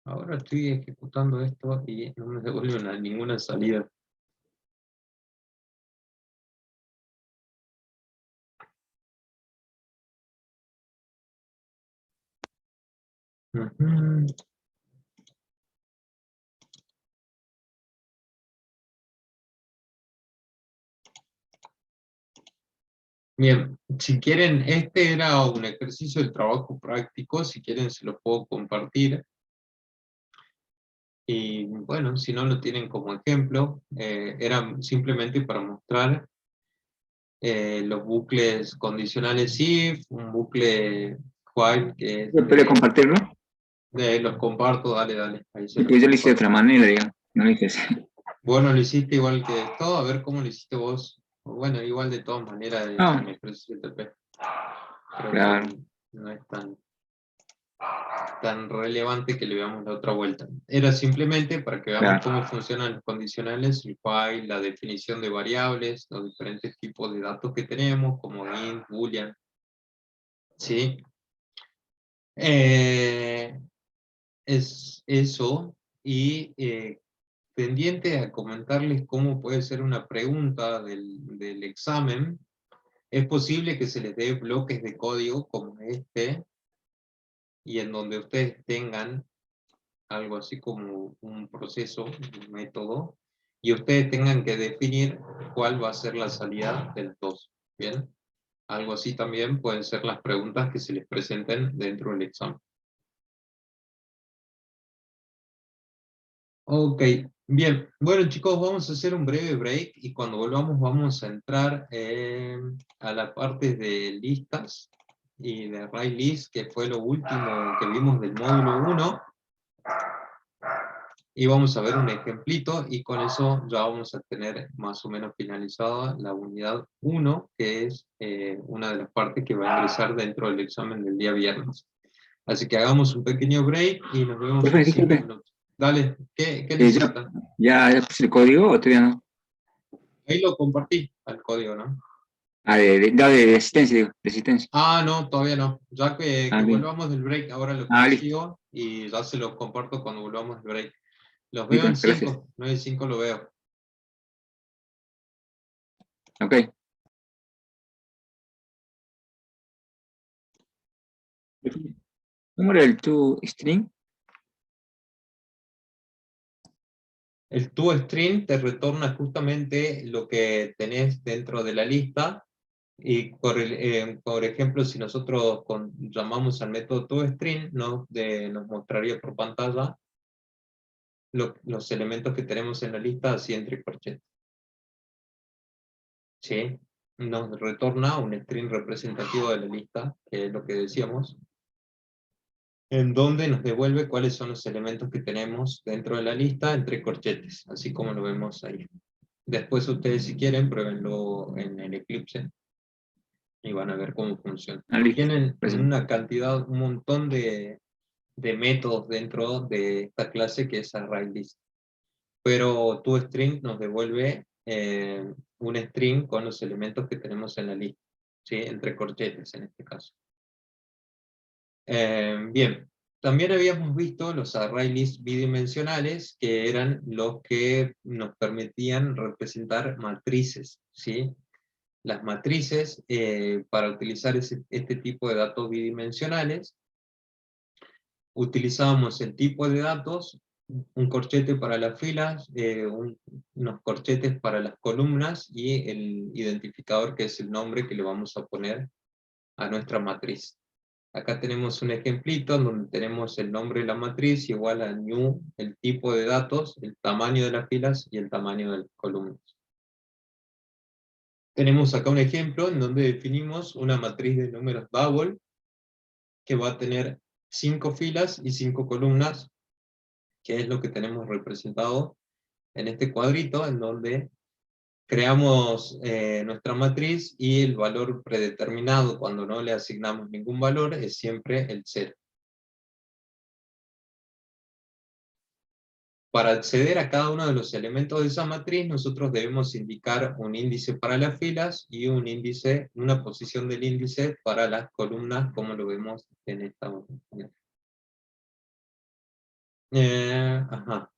Ahora estoy ejecutando esto y no me devuelve ninguna salida. Bien, si quieren, este era un ejercicio de trabajo práctico, si quieren se los puedo compartir. Y bueno, si no lo tienen como ejemplo, era simplemente para mostrar los bucles condicionales if, un bucle while que es ¿Yo podría compartirlo? los comparto, dale, ahí se los Porque yo lo hice de comparto. otra manera, digamos. No lo hice así. Bueno, lo hiciste igual que esto, a ver cómo lo hiciste vos. Bueno, igual de todas maneras es No, un ejercicio de TP. Creo claro, que no es tan relevante que le veamos la otra vuelta. Era simplemente para que veamos claro. cómo funcionan los condicionales, el while, la definición de variables, los diferentes tipos de datos que tenemos, como int, boolean, ¿sí? Es eso, y pendiente a comentarles cómo puede ser una pregunta del examen. Es posible que se les dé bloques de código como este, y en donde ustedes tengan algo así como un proceso, un método, y ustedes tengan que definir cuál va a ser la salida del 2. ¿Bien? Algo así también pueden ser las preguntas que se les presenten dentro del examen. Ok, bien. Bueno, chicos, vamos a hacer un breve break y cuando volvamos vamos a entrar a la parte de listas y de array list, que fue lo último que vimos del módulo 1. Y vamos a ver un ejemplito y con eso ya vamos a tener más o menos finalizada la unidad 1, que es una de las partes que va a ingresar dentro del examen del día viernes. Así que hagamos un pequeño break y nos vemos Profe, en 5 disculpe, minutos. Dale, ¿qué ¿ya, necesitan? ya puse el código o todavía no? Ahí lo compartí al código, ¿no? Ah, de asistencia, digo, de asistencia. Ah, no, todavía no. Ya que Ah, bien. volvamos del break, ahora lo Ah, listo, consigo y ya se lo comparto cuando volvamos del break. Los veo listo, en gracias. 5, 9 y 5 lo veo. Ok. ¿Cómo era el toString? El toString te retorna justamente lo que tenés dentro de la lista, y por ejemplo, si nosotros llamamos al método toString, nos mostraría por pantalla los elementos que tenemos en la lista así entre corchetes. ¿Sí? Nos retorna un string representativo de la lista, que es lo que decíamos, en donde nos devuelve cuáles son los elementos que tenemos dentro de la lista entre corchetes, así como lo vemos ahí. Después ustedes, si quieren, pruébenlo en el Eclipse y van a ver cómo funciona. Ah, listo, Tienen gracias. una cantidad, un montón de métodos dentro de esta clase que es ArrayList. Pero toString nos devuelve un string con los elementos que tenemos en la lista, ¿sí? Entre corchetes en este caso. Bien, también habíamos visto los ArrayList bidimensionales, que eran los que nos permitían representar matrices, ¿sí? Las matrices, para utilizar este tipo de datos bidimensionales, utilizábamos el tipo de datos, un corchete para las filas, unos corchetes para las columnas y el identificador, que es el nombre que le vamos a poner a nuestra matriz. Acá tenemos un ejemplito donde tenemos el nombre de la matriz igual a new, el tipo de datos, el tamaño de las filas y el tamaño de las columnas. Tenemos acá un ejemplo en donde definimos una matriz de números double que va a tener 5 filas y 5 columnas, que es lo que tenemos representado en este cuadrito, en donde creamos nuestra matriz y el valor predeterminado, cuando no le asignamos ningún valor, es siempre el 0. Para acceder a cada uno de los elementos de esa matriz, nosotros debemos indicar un índice para las filas y un índice, una posición del índice para las columnas, como lo vemos en esta. Ajá.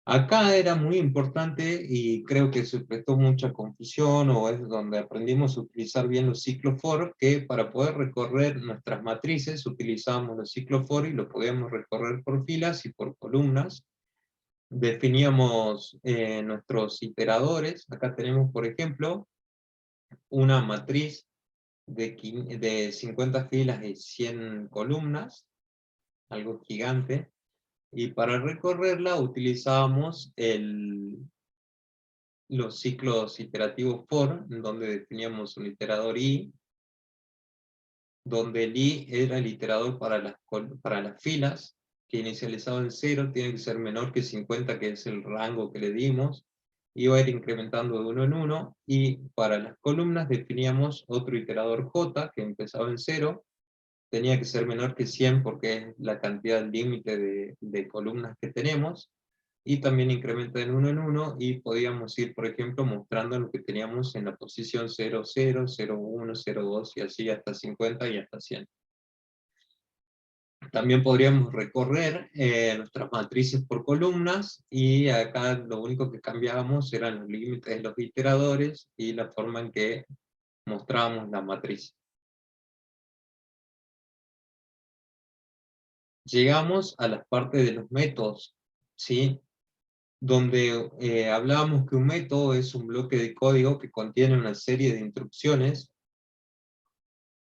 Acá era muy importante y creo que se prestó mucha confusión, o es donde aprendimos a utilizar bien los ciclos for, que para poder recorrer nuestras matrices utilizamos los ciclos for y lo podíamos recorrer por filas y por columnas. Definíamos nuestros iteradores. Acá tenemos, por ejemplo, una matriz de 50 filas y 100 columnas, algo gigante, y para recorrerla utilizábamos los ciclos iterativos for, donde definíamos un iterador i, donde el i era el iterador para las filas, que inicializado en 0 tiene que ser menor que 50, que es el rango que le dimos, y va a ir incrementando de 1 en 1, y para las columnas definíamos otro iterador j, que empezaba en 0, tenía que ser menor que 100 porque es la cantidad límite de columnas que tenemos, y también incrementa de 1 en 1, y podíamos ir, por ejemplo, mostrando lo que teníamos en la posición 0, 0, 0, 1, 0, 2, y así hasta 50 y hasta 100. También podríamos recorrer nuestras matrices por columnas, y acá lo único que cambiábamos eran los límites de los iteradores y la forma en que mostrábamos la matriz. Llegamos a las partes de los métodos, ¿sí? Donde hablábamos que un método es un bloque de código que contiene una serie de instrucciones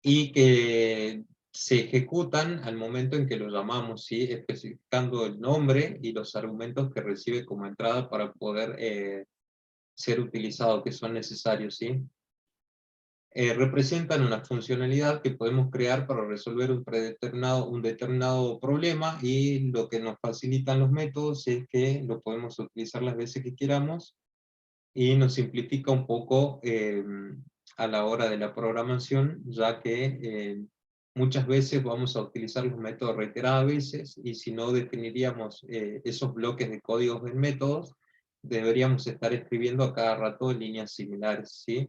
y que se ejecutan al momento en que lo llamamos, ¿sí? Especificando el nombre y los argumentos que recibe como entrada para poder ser utilizado, que son necesarios, ¿sí? Representan una funcionalidad que podemos crear para resolver un determinado problema, y lo que nos facilitan los métodos es que lo podemos utilizar las veces que queramos, y nos simplifica un poco a la hora de la programación, ya que muchas veces vamos a utilizar los métodos reiteradas veces, y si no definiríamos esos bloques de códigos en métodos, deberíamos estar escribiendo a cada rato líneas similares, ¿sí?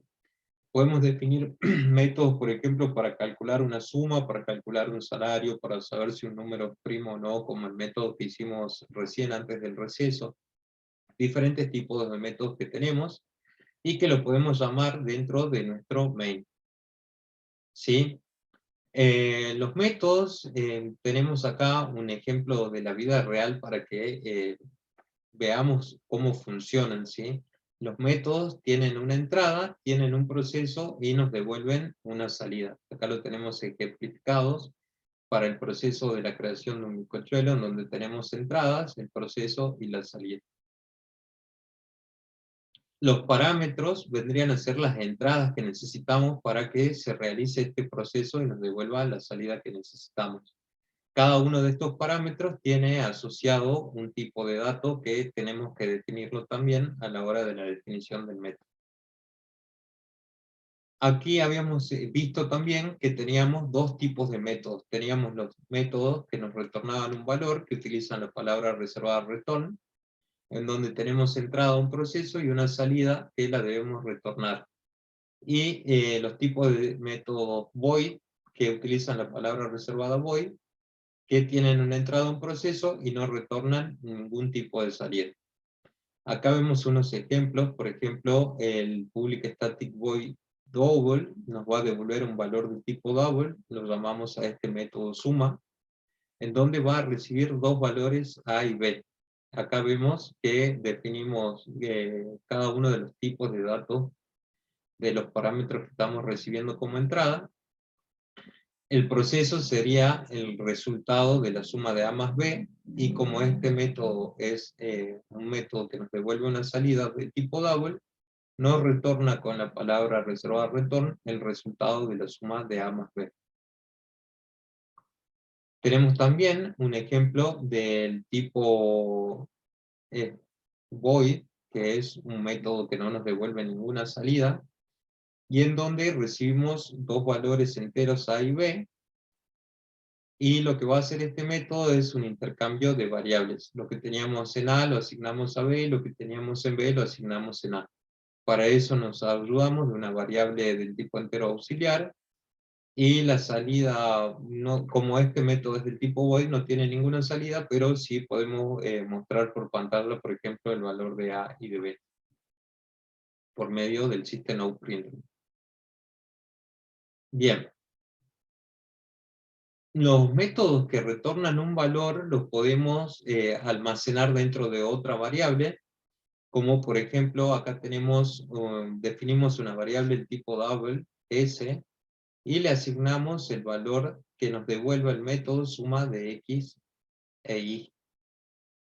Podemos definir métodos, por ejemplo, para calcular una suma, para calcular un salario, para saber si un número es primo o no, como el método que hicimos recién antes del receso. Diferentes tipos de métodos que tenemos, y que lo podemos llamar dentro de nuestro main. ¿Sí? Los métodos, tenemos acá un ejemplo de la vida real para que veamos cómo funcionan, ¿sí? Los métodos tienen una entrada, tienen un proceso y nos devuelven una salida. Acá lo tenemos ejemplificados para el proceso de la creación de un bizcochuelo, en donde tenemos entradas, el proceso y la salida. Los parámetros vendrían a ser las entradas que necesitamos para que se realice este proceso y nos devuelva la salida que necesitamos. Cada uno de estos parámetros tiene asociado un tipo de dato que tenemos que definirlo también a la hora de la definición del método. Aquí habíamos visto también que teníamos dos tipos de métodos. Teníamos los métodos que nos retornaban un valor, que utilizan la palabra reservada return, en donde tenemos entrada a un proceso y una salida que la debemos retornar. Y los tipos de métodos void, que utilizan la palabra reservada void, que tienen una entrada a un proceso y no retornan ningún tipo de salida. Acá vemos unos ejemplos. Por ejemplo, el public static void double nos va a devolver un valor de tipo double, lo llamamos a este método suma, en donde va a recibir dos valores A y B. Acá vemos que definimos cada uno de los tipos de datos de los parámetros que estamos recibiendo como entrada. El proceso sería el resultado de la suma de A más B, y como este método es un método que nos devuelve una salida de tipo double, nos retorna con la palabra reservada return el resultado de la suma de A más B. Tenemos también un ejemplo del tipo void, que es un método que no nos devuelve ninguna salida, y en donde recibimos dos valores enteros A y B, y lo que va a hacer este método es un intercambio de variables. Lo que teníamos en A lo asignamos a B, y lo que teníamos en B lo asignamos en A. Para eso nos ayudamos de una variable del tipo entero auxiliar, y la salida, no, como este método es del tipo void, no tiene ninguna salida, pero sí podemos mostrar por pantalla, por ejemplo, el valor de A y de B, por medio del system.out.println. Bien. Los métodos que retornan un valor los podemos almacenar dentro de otra variable, como por ejemplo acá tenemos, definimos una variable del tipo double, S, y le asignamos el valor que nos devuelva el método suma de X e Y.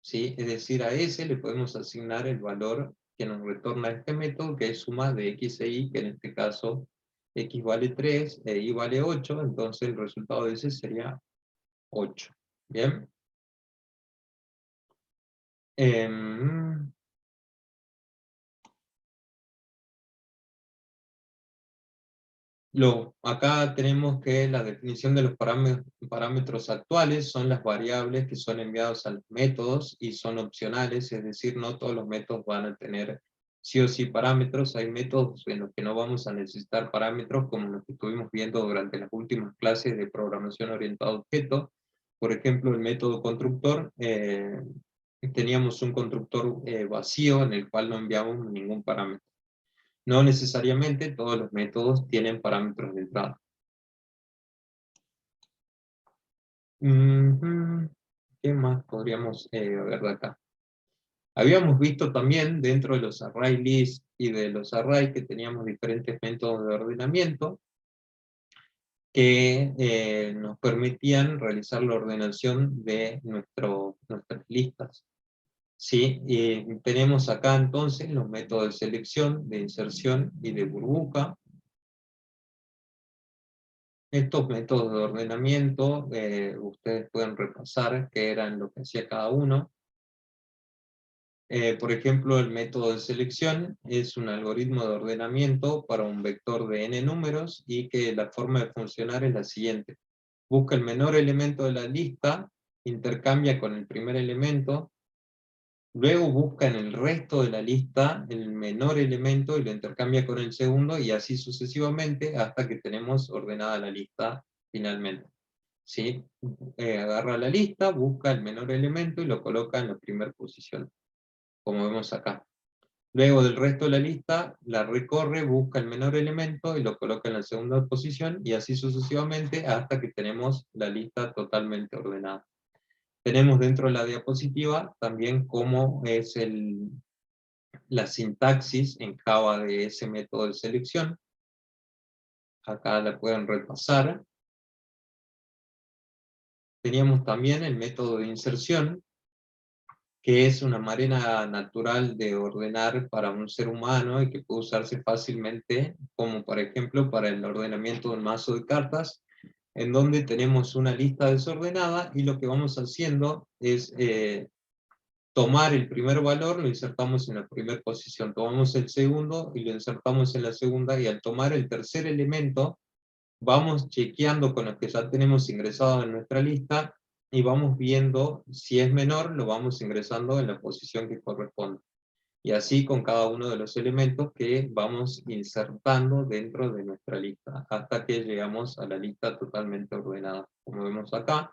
¿Sí? Es decir, a S le podemos asignar el valor que nos retorna este método, que es suma de X e Y, que en este caso X vale 3 e Y vale 8, entonces el resultado de ese sería 8. ¿Bien? Acá tenemos que la definición de los parámetros actuales son las variables que son enviadas a los métodos y son opcionales, es decir, no todos los métodos van a tener sí o sí parámetros. Hay métodos en los que no vamos a necesitar parámetros, como los que estuvimos viendo durante las últimas clases de programación orientada a objetos. Por ejemplo, el método constructor, teníamos un constructor vacío en el cual no enviamos ningún parámetro. No necesariamente todos los métodos tienen parámetros de entrada. ¿Qué más podríamos ver de acá? Habíamos visto también dentro de los array list y de los array que teníamos diferentes métodos de ordenamiento que nos permitían realizar la ordenación de nuestras listas. ¿Sí? Tenemos acá entonces los métodos de selección, de inserción y de burbuja. Estos métodos de ordenamiento, ustedes pueden repasar qué eran lo que hacía cada uno. Por ejemplo, el método de selección es un algoritmo de ordenamiento para un vector de n números y que la forma de funcionar es la siguiente. Busca el menor elemento de la lista, intercambia con el primer elemento, luego busca en el resto de la lista el menor elemento y lo intercambia con el segundo, y así sucesivamente hasta que tenemos ordenada la lista finalmente. ¿Sí? Agarra la lista, busca el menor elemento y lo coloca en la primera posición, como vemos acá. Luego del resto de la lista, la recorre, busca el menor elemento y lo coloca en la segunda posición, y así sucesivamente hasta que tenemos la lista totalmente ordenada. Tenemos dentro de la diapositiva también cómo es la sintaxis en Java de ese método de selección. Acá la pueden repasar. Teníamos también el método de inserción, que es una manera natural de ordenar para un ser humano y que puede usarse fácilmente, como por ejemplo para el ordenamiento de un mazo de cartas, en donde tenemos una lista desordenada y lo que vamos haciendo es tomar el primer valor, lo insertamos en la primera posición, tomamos el segundo y lo insertamos en la segunda, y al tomar el tercer elemento, vamos chequeando con los que ya tenemos ingresados en nuestra lista, y vamos viendo si es menor, lo vamos ingresando en la posición que corresponde. Y así con cada uno de los elementos que vamos insertando dentro de nuestra lista, hasta que llegamos a la lista totalmente ordenada, como vemos acá.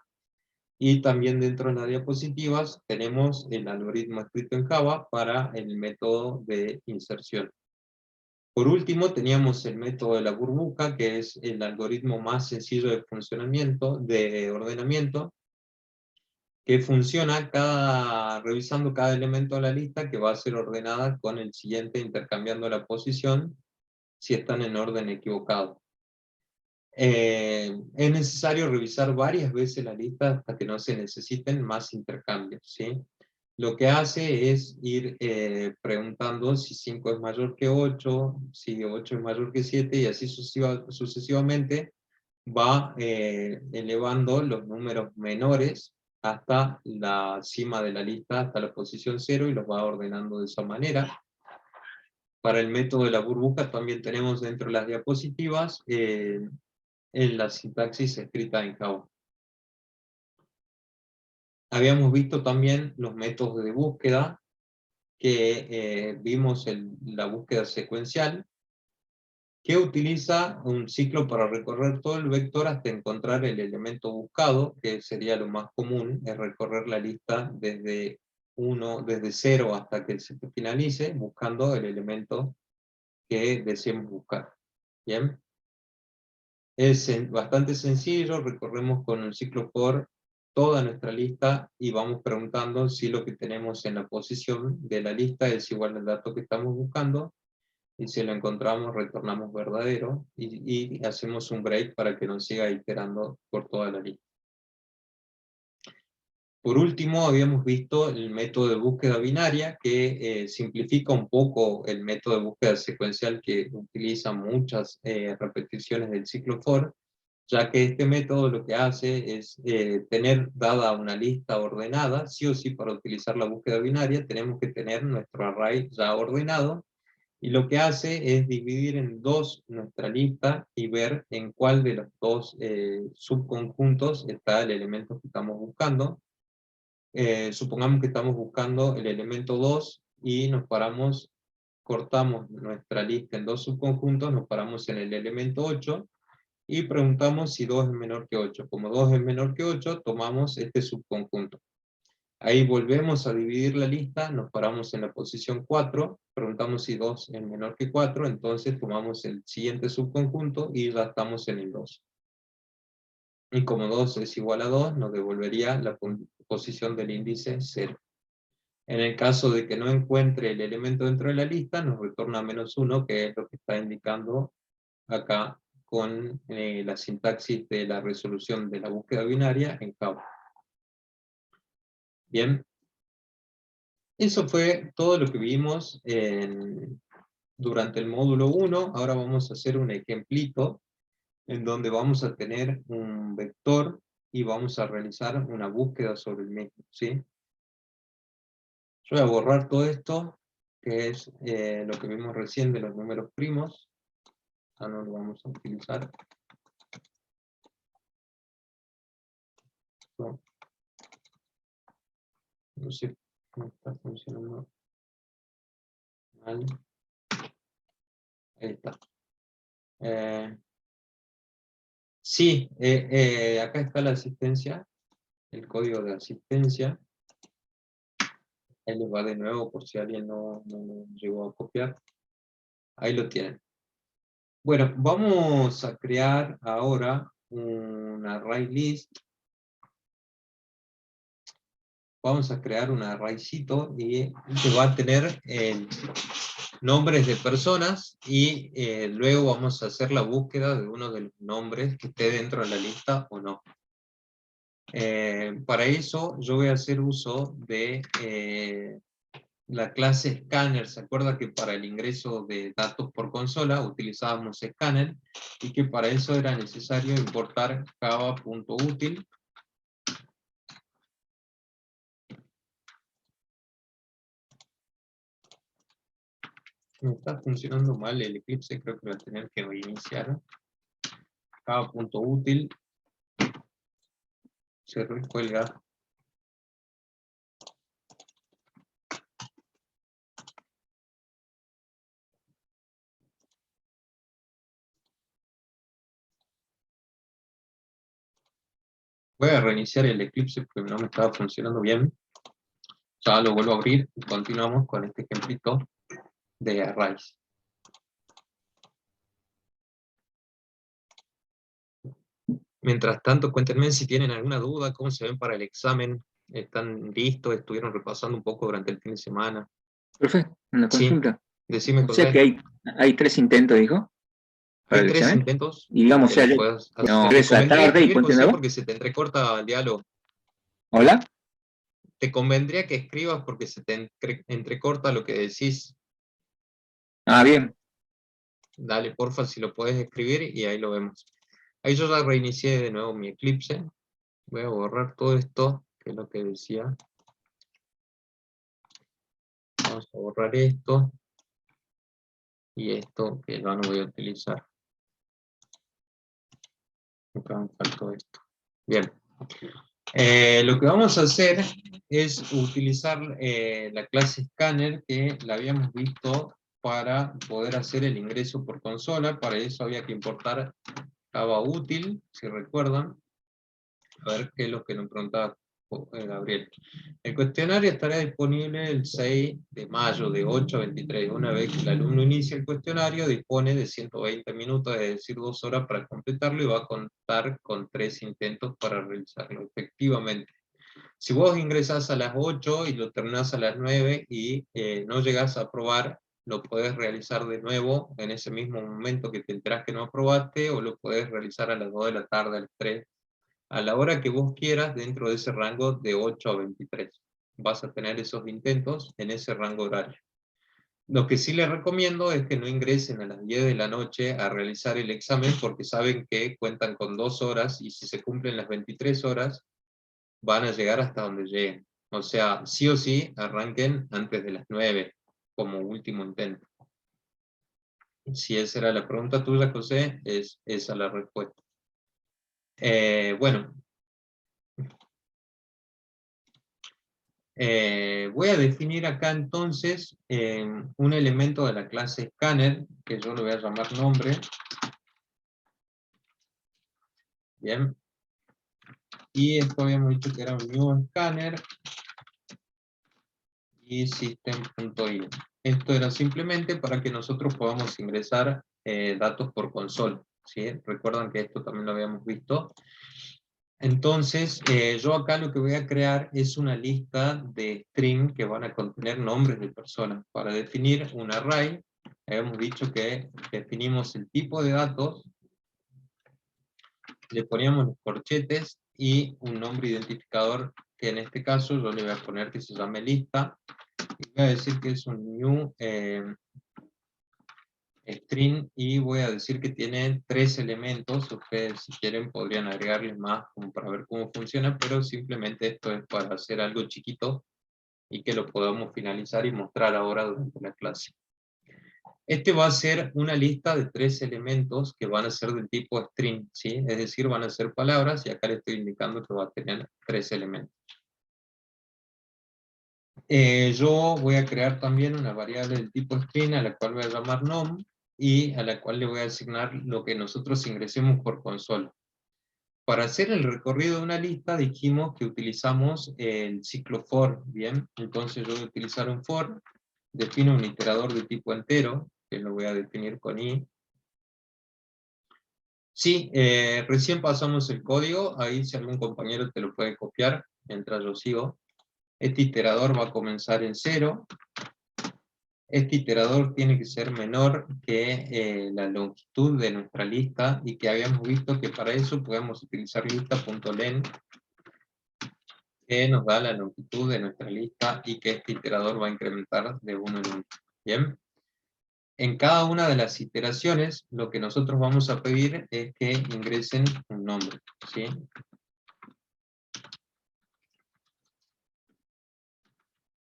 Y también dentro de las diapositivas tenemos el algoritmo escrito en Java para el método de inserción. Por último, teníamos el método de la burbuja, que es el algoritmo más sencillo de funcionamiento, de ordenamiento, que funciona revisando cada elemento de la lista, que va a ser ordenada con el siguiente, intercambiando la posición si están en orden equivocado. Es necesario revisar varias veces la lista hasta que no se necesiten más intercambios, ¿sí? Lo que hace es ir preguntando si 5 es mayor que 8, si 8 es mayor que 7, y así sucesivamente va elevando los números menores hasta la cima de la lista, hasta la posición 0, y los va ordenando de esa manera. Para el método de la burbuja también tenemos dentro de las diapositivas en la sintaxis escrita en Java. Habíamos visto también los métodos de búsqueda, que vimos la búsqueda secuencial, que utiliza un ciclo para recorrer todo el vector hasta encontrar el elemento buscado, que sería lo más común, es recorrer la lista desde 0 hasta que se finalice, buscando el elemento que deseemos buscar. ¿Bien? Es bastante sencillo, recorremos con el ciclo for toda nuestra lista y vamos preguntando si lo que tenemos en la posición de la lista es igual al dato que estamos buscando, y si lo encontramos retornamos verdadero, y hacemos un break para que nos siga iterando por toda la lista. Por último, habíamos visto el método de búsqueda binaria, que simplifica un poco el método de búsqueda secuencial que utiliza muchas repeticiones del ciclo for, ya que este método lo que hace es tener dada una lista ordenada. Sí o sí, para utilizar la búsqueda binaria tenemos que tener nuestro array ya ordenado, y lo que hace es dividir en dos nuestra lista y ver en cuál de los dos subconjuntos está el elemento que estamos buscando. Supongamos que estamos buscando el elemento 2 y nos paramos, cortamos nuestra lista en dos subconjuntos, nos paramos en el elemento 8 y preguntamos si 2 es menor que 8. Como 2 es menor que 8, tomamos este subconjunto. Ahí volvemos a dividir la lista, nos paramos en la posición 4, preguntamos si 2 es menor que 4, entonces tomamos el siguiente subconjunto y ya estamos en el 2. Y como 2 es igual a 2, nos devolvería la posición del índice 0. En el caso de que no encuentre el elemento dentro de la lista, nos retorna -1, que es lo que está indicando acá con la sintaxis de la resolución de la búsqueda binaria en Java. Bien. Eso fue todo lo que vimos durante el módulo 1. Ahora vamos a hacer un ejemplito en donde vamos a tener un vector y vamos a realizar una búsqueda sobre el mismo, ¿sí? Yo voy a borrar todo esto, que es lo que vimos recién de los números primos. Ya no lo vamos a utilizar. No sé cómo está funcionando. Vale. Ahí está. Sí, acá está la asistencia, el código de asistencia. Ahí les va de nuevo por si alguien no llegó a copiar. Ahí lo tienen. Bueno, vamos a crear ahora un array list. Vamos a crear un arraycito y que va a tener nombres de personas, y luego vamos a hacer la búsqueda de uno de los nombres que esté dentro de la lista o no. Para eso yo voy a hacer uso de la clase scanner. ¿Se acuerda que para el ingreso de datos por consola utilizábamos scanner? Y que para eso era necesario importar java.util. Me está funcionando mal el Eclipse, creo que voy a tener que reiniciar. Java.util. Se recuelga. Voy a reiniciar el Eclipse porque no me estaba funcionando bien. Ya lo vuelvo a abrir y continuamos con este ejemplito de arrays. Mientras tanto, cuéntenme si tienen alguna duda, cómo se ven para el examen. ¿Están listos? ¿Estuvieron repasando un poco durante el fin de semana? Perfecto, una Sí, consulta. decime, O sea José. que hay 3 intentos, dijo, para Hay el 3 examen. intentos Y digamos, o que sea, lo yo puedas hacer. no, Te 3 a la convendría tarde y escribir, ponte José, nuevo. porque se te entrecorta el diálogo. ¿Hola? Te convendría que escribas porque se te entrecorta lo que decís. Ah, bien. Dale, porfa, si lo puedes escribir y ahí lo vemos. Ahí yo ya reinicié de nuevo mi Eclipse. Voy a borrar todo esto, que es lo que decía. Vamos a borrar esto. Y esto, que ya no voy a utilizar. Acá me faltó esto. Bien. Lo que vamos a hacer es utilizar la clase scanner, que la habíamos visto para poder hacer el ingreso por consola. Para eso había que importar Java útil, si recuerdan. A ver qué es lo que nos preguntaba Gabriel. El cuestionario estará disponible el 6 de mayo de 8 a 23. Una vez que el alumno inicie el cuestionario, dispone de 120 minutos, es decir, 2 horas para completarlo, y va a contar con 3 intentos para realizarlo. Efectivamente, si vos ingresás a las 8 y lo terminás a las 9 y no llegás a aprobar, lo podés realizar de nuevo en ese mismo momento que te enterás que no aprobaste, o lo podés realizar a las 2 de la tarde, a las 3, a la hora que vos quieras, dentro de ese rango de 8 a 23. Vas a tener esos intentos en ese rango horario. Lo que sí les recomiendo es que no ingresen a las 10 de la noche a realizar el examen, porque saben que cuentan con 2 horas, y si se cumplen las 23 horas, van a llegar hasta donde lleguen. O sea, sí o sí, arranquen antes de las 9, como último intento. Si esa era la pregunta tuya, José, es esa la respuesta. Bueno, voy a definir acá entonces un elemento de la clase Scanner, que yo le voy a llamar nombre. Bien. Y esto habíamos dicho que era un new scanner y system.in. Esto era simplemente para que nosotros podamos ingresar datos por consola, ¿sí? Recuerdan que esto también lo habíamos visto. Entonces, yo acá lo que voy a crear es una lista de string que van a contener nombres de personas. Para definir un array, habíamos dicho que definimos el tipo de datos, le poníamos los corchetes y un nombre identificador, que en este caso yo le voy a poner que se llame lista, y voy a decir que es un new string, y voy a decir que tiene 3 elementos. Ustedes, si quieren, podrían agregarles más como para ver cómo funciona, pero simplemente esto es para hacer algo chiquito y que lo podamos finalizar y mostrar ahora durante la clase. Este va a ser una lista de 3 elementos que van a ser del tipo string, ¿sí? Es decir, van a ser palabras, y acá le estoy indicando que va a tener 3 elementos. Yo voy a crear también una variable del tipo string, a la cual voy a llamar nom, y a la cual le voy a asignar lo que nosotros ingresemos por consola. Para hacer el recorrido de una lista dijimos que utilizamos el ciclo for, ¿bien? Entonces yo voy a utilizar un for, defino un iterador de tipo entero, que lo voy a definir con i. Sí, recién pasamos el código, ahí si algún compañero te lo puede copiar, mientras yo sigo. Este iterador va a comenzar en 0. Este iterador tiene que ser menor que la longitud de nuestra lista, y que habíamos visto que para eso podemos utilizar lista.len, que nos da la longitud de nuestra lista, y que este iterador va a incrementar de 1 en 1. Bien. En cada una de las iteraciones, lo que nosotros vamos a pedir es que ingresen un nombre, ¿sí?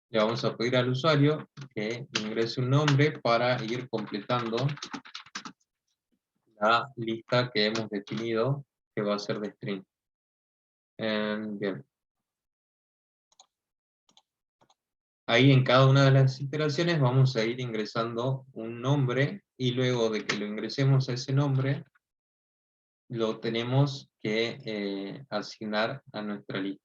Le vamos a pedir al usuario que ingrese un nombre para ir completando la lista que hemos definido, que va a ser de string. Bien. Ahí en cada una de las iteraciones vamos a ir ingresando un nombre, y luego de que lo ingresemos a ese nombre, lo tenemos que asignar a nuestra lista.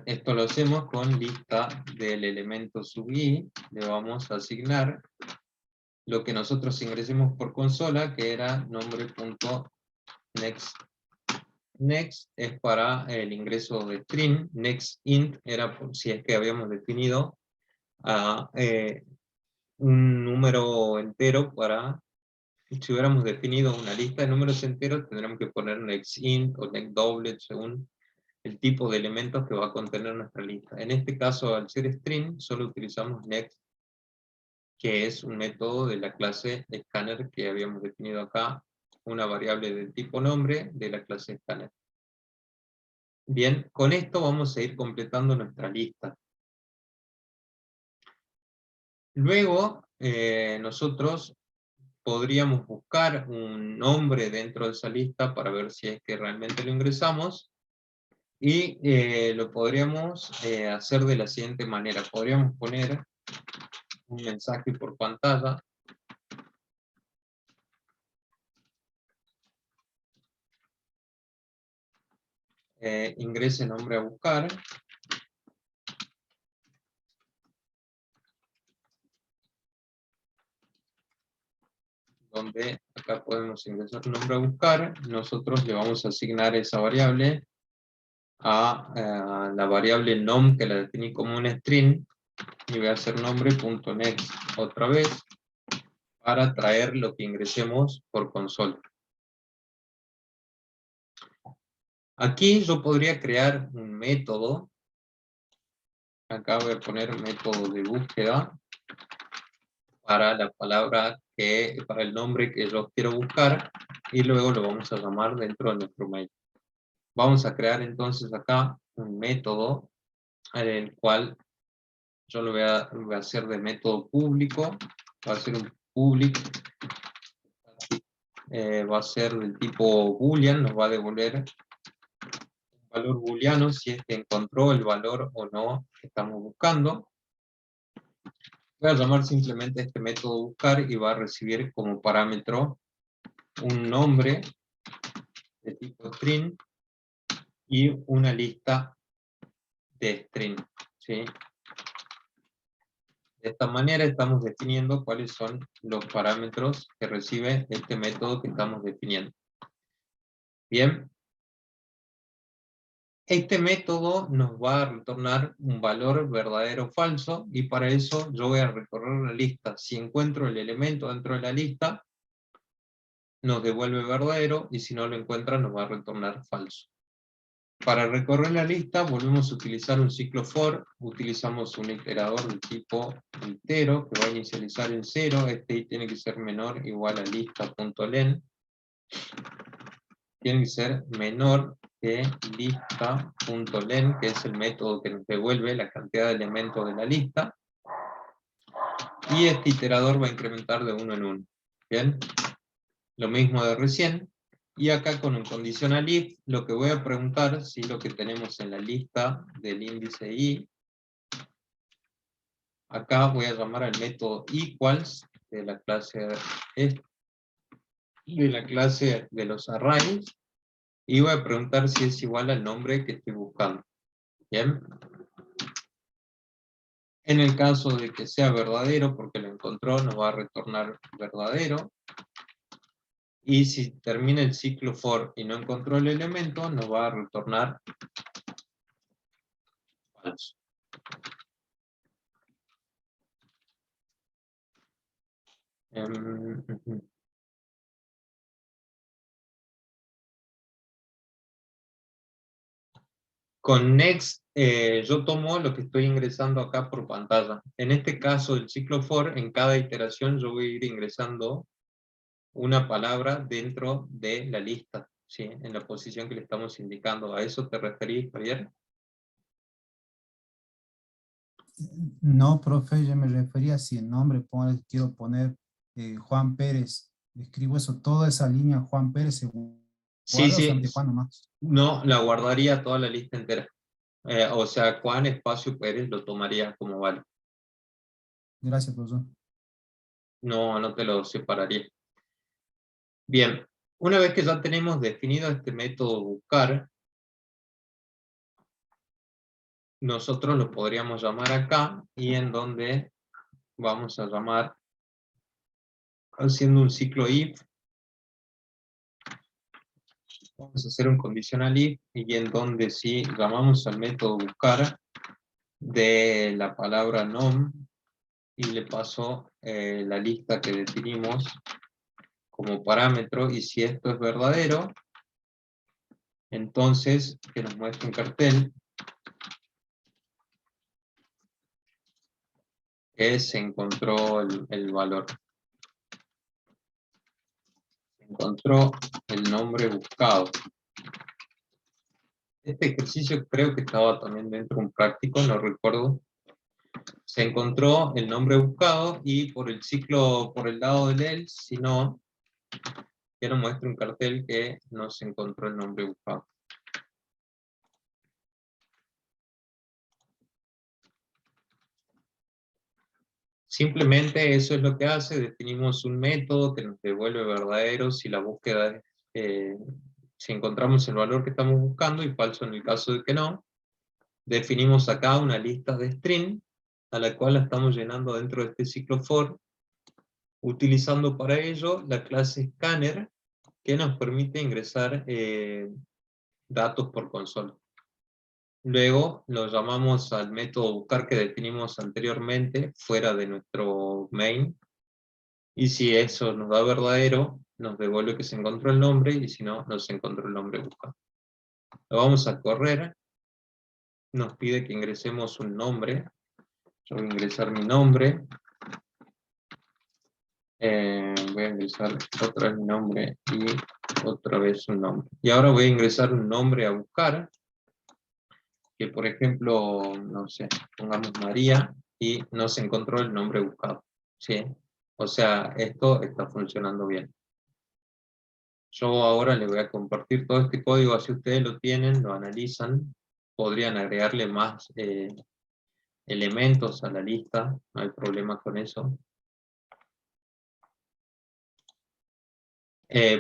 Esto lo hacemos con lista del elemento sub i, le vamos a asignar lo que nosotros ingresemos por consola, que era nombre.next. Next es para el ingreso de string, next int era por si es que habíamos definido un número entero. Para, si hubiéramos definido una lista de números enteros, tendremos que poner next int o next doublet según el tipo de elementos que va a contener nuestra lista. En este caso, al ser string, solo utilizamos next, que es un método de la clase scanner que habíamos definido acá, una variable del tipo nombre de la clase scanner. Bien, con esto vamos a ir completando nuestra lista. Luego, nosotros podríamos buscar un nombre dentro de esa lista para ver si es que realmente lo ingresamos, y lo podríamos hacer de la siguiente manera. Podríamos poner un mensaje por pantalla. Ingrese nombre a buscar. Donde acá podemos ingresar nombre a buscar. Nosotros le vamos a asignar esa variable a la variable nom, que la definí como un string, y voy a hacer nombre.next otra vez, para traer lo que ingresemos por consola. Aquí yo podría crear un método. Acá voy a poner método de búsqueda para la palabra para el nombre que yo quiero buscar, y luego lo vamos a llamar dentro de nuestro mail. Vamos a crear entonces acá un método en el cual yo lo voy a hacer de método público. Va a ser un public, va a ser del tipo boolean, nos va a devolver un valor booleano si es que encontró el valor o no que estamos buscando. Voy a llamar simplemente este método buscar y va a recibir como parámetro un nombre de tipo string y una lista de string, ¿sí? De esta manera estamos definiendo cuáles son los parámetros que recibe este método que estamos definiendo. Bien. Este método nos va a retornar un valor verdadero o falso, y para eso yo voy a recorrer la lista. Si encuentro el elemento dentro de la lista, nos devuelve verdadero, y si no lo encuentra nos va a retornar falso. Para recorrer la lista volvemos a utilizar un ciclo for, utilizamos un iterador de tipo itero que va a inicializar en 0, este i tiene que ser menor o igual a lista.len, tiene que ser menor que lista.len, que es el método que nos devuelve la cantidad de elementos de la lista, y este iterador va a incrementar de 1 en 1. Bien, lo mismo de recién. Y acá con un conditional if, lo que voy a preguntar si lo que tenemos en la lista del índice i, acá voy a llamar al método equals de la clase de los arrays, y voy a preguntar si es igual al nombre que estoy buscando. Bien. En el caso de que sea verdadero, porque lo encontró, nos va a retornar verdadero. Y si termina el ciclo for y no encontró el elemento, nos va a retornar falso. Con next, yo tomo lo que estoy ingresando acá por pantalla. En este caso, el ciclo for, en cada iteración yo voy a ir ingresando una palabra dentro de la lista, ¿sí? En la posición que le estamos indicando. ¿A eso te referís, Javier? No, profe, yo me refería si el nombre quiero poner Juan Pérez. Escribo eso, toda esa línea Juan Pérez se Sí, guarda o sí. solamente Juan nomás. No, la guardaría toda la lista entera. O sea, Juan espacio Pérez lo tomaría como vale. Gracias, profesor. No, no te lo separaría. Bien, una vez que ya tenemos definido este método buscar, nosotros lo podríamos llamar acá, y en donde vamos a llamar, haciendo un ciclo if, vamos a hacer un conditional if, y en donde si llamamos al método buscar de la palabra nom, y le paso la lista que definimos como parámetro, y si esto es verdadero, entonces que nos muestre un cartel que se encontró el valor. Se encontró el nombre buscado. Este ejercicio creo que estaba también dentro de un práctico, no recuerdo. Se encontró el nombre buscado, y por el ciclo, por el lado del else, si no, que nos muestre un cartel que no se encontró el nombre buscado. Simplemente eso es lo que hace. Definimos un método que nos devuelve verdadero si la búsqueda es, si encontramos el valor que estamos buscando, y falso en el caso de que no. Definimos acá una lista de string, a la cual la estamos llenando dentro de este ciclo for, utilizando para ello la clase scanner, que nos permite ingresar datos por consola. Luego lo llamamos al método buscar que definimos anteriormente, fuera de nuestro main, y si eso nos da verdadero, nos devuelve que se encontró el nombre, y si no, no se encontró el nombre buscado. Lo vamos a correr, nos pide que ingresemos un nombre, yo voy a ingresar mi nombre, voy a ingresar otra vez mi nombre, y otra vez un nombre. Y ahora voy a ingresar un nombre a buscar, que por ejemplo, no sé, pongamos María, y no se encontró el nombre buscado, ¿sí? O sea, esto está funcionando bien. Yo ahora les voy a compartir todo este código, así ustedes lo tienen, lo analizan, podrían agregarle más elementos a la lista, no hay problema con eso.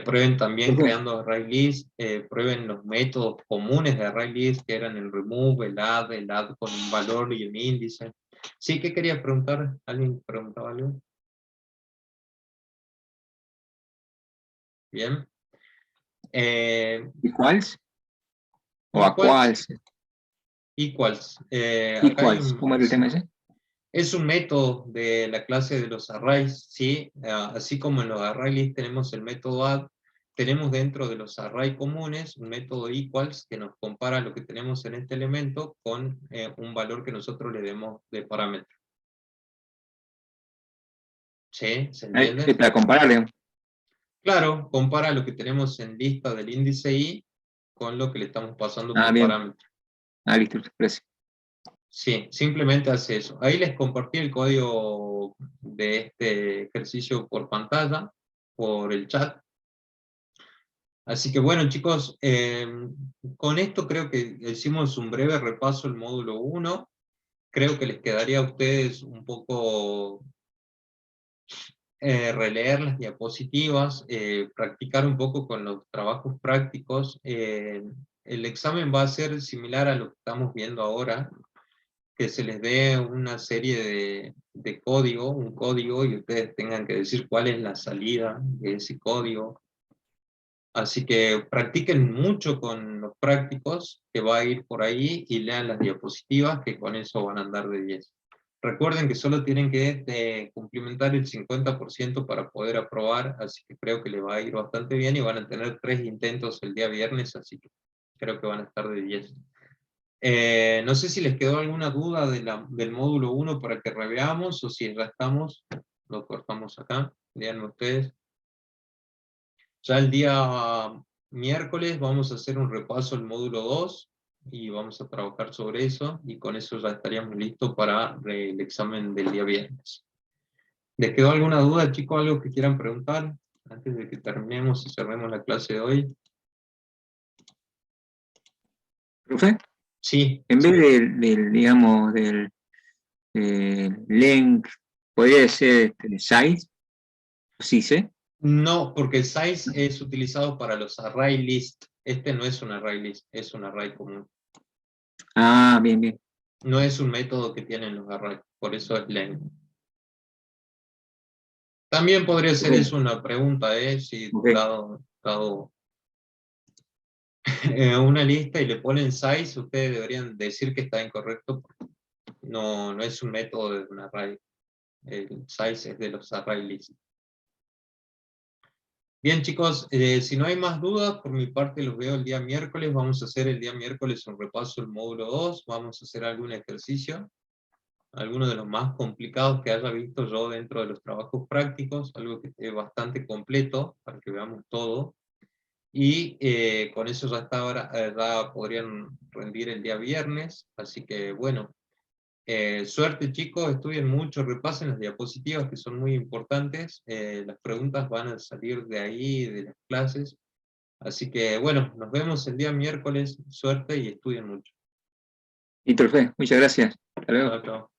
Prueben también creando array list, prueben los métodos comunes de array list, que eran el remove, el add con un valor y un índice. Sí, ¿qué quería preguntar? ¿Alguien preguntaba algo? Bien. ¿Equals? ¿O Equals. equals? Equals. Acá hay ¿Equals? ¿Cómo era el tema ese? es un método de la clase de los arrays, ¿sí? Así como en los array list tenemos el método add, tenemos dentro de los array comunes un método equals que nos compara lo que tenemos en este elemento con un valor que nosotros le demos de parámetro. ¿Sí? ¿Se entiende? Para compararle. Claro, compara lo que tenemos en lista del índice i con lo que le estamos pasando por Bien. parámetro. Listo, gracias. Sí, simplemente hace eso. Ahí les compartí el código de este ejercicio por pantalla, por el chat. Así que bueno, chicos, con esto creo que hicimos un breve repaso del módulo 1. Creo que les quedaría a ustedes un poco releer las diapositivas, practicar un poco con los trabajos prácticos. El examen va a ser similar a lo que estamos viendo ahora, que se les dé una serie de código, un código, y ustedes tengan que decir cuál es la salida de ese código. Así que practiquen mucho con los prácticos, que va a ir por ahí, y lean las diapositivas, que con eso van a andar de 10. Recuerden que solo tienen que cumplimentar el 50% para poder aprobar, así que creo que les va a ir bastante bien, y van a tener 3 intentos el día viernes, así que creo que van a estar de 10. No sé si les quedó alguna duda del módulo 1 para que reveamos, o si ya estamos, lo cortamos acá, díganme ustedes. Ya el día miércoles vamos a hacer un repaso del módulo 2, y vamos a trabajar sobre eso, y con eso ya estaríamos listos para el examen del día viernes. ¿Les quedó alguna duda, chicos? ¿Algo que quieran preguntar antes de que terminemos y cerremos la clase de hoy? ¿Profe? Sí. En vez digamos, del length, ¿podría ser size? Sí, sí. No, porque el size es utilizado para los array list. Este no es un array list, es un array común. Bien, bien. No es un método que tienen los arrays, por eso es len. También podría ser eso una pregunta, si dado una lista y le ponen size, ustedes deberían decir que está incorrecto, porque no es un método de un array. El size es de los array list. Bien, chicos, si no hay más dudas, por mi parte los veo el día miércoles. Vamos a hacer el día miércoles un repaso del módulo 2. Vamos a hacer algún ejercicio, alguno de los más complicados que haya visto yo dentro de los trabajos prácticos, algo que esté bastante completo para que veamos todo. Y con eso ya podrían rendir el día viernes. Así que bueno, suerte, chicos, estudien mucho, repasen las diapositivas, que son muy importantes. Las preguntas van a salir de ahí, de las clases. Así que bueno, nos vemos el día miércoles. Suerte y estudien mucho. Y profe, muchas gracias. Hasta luego. Chao, chao.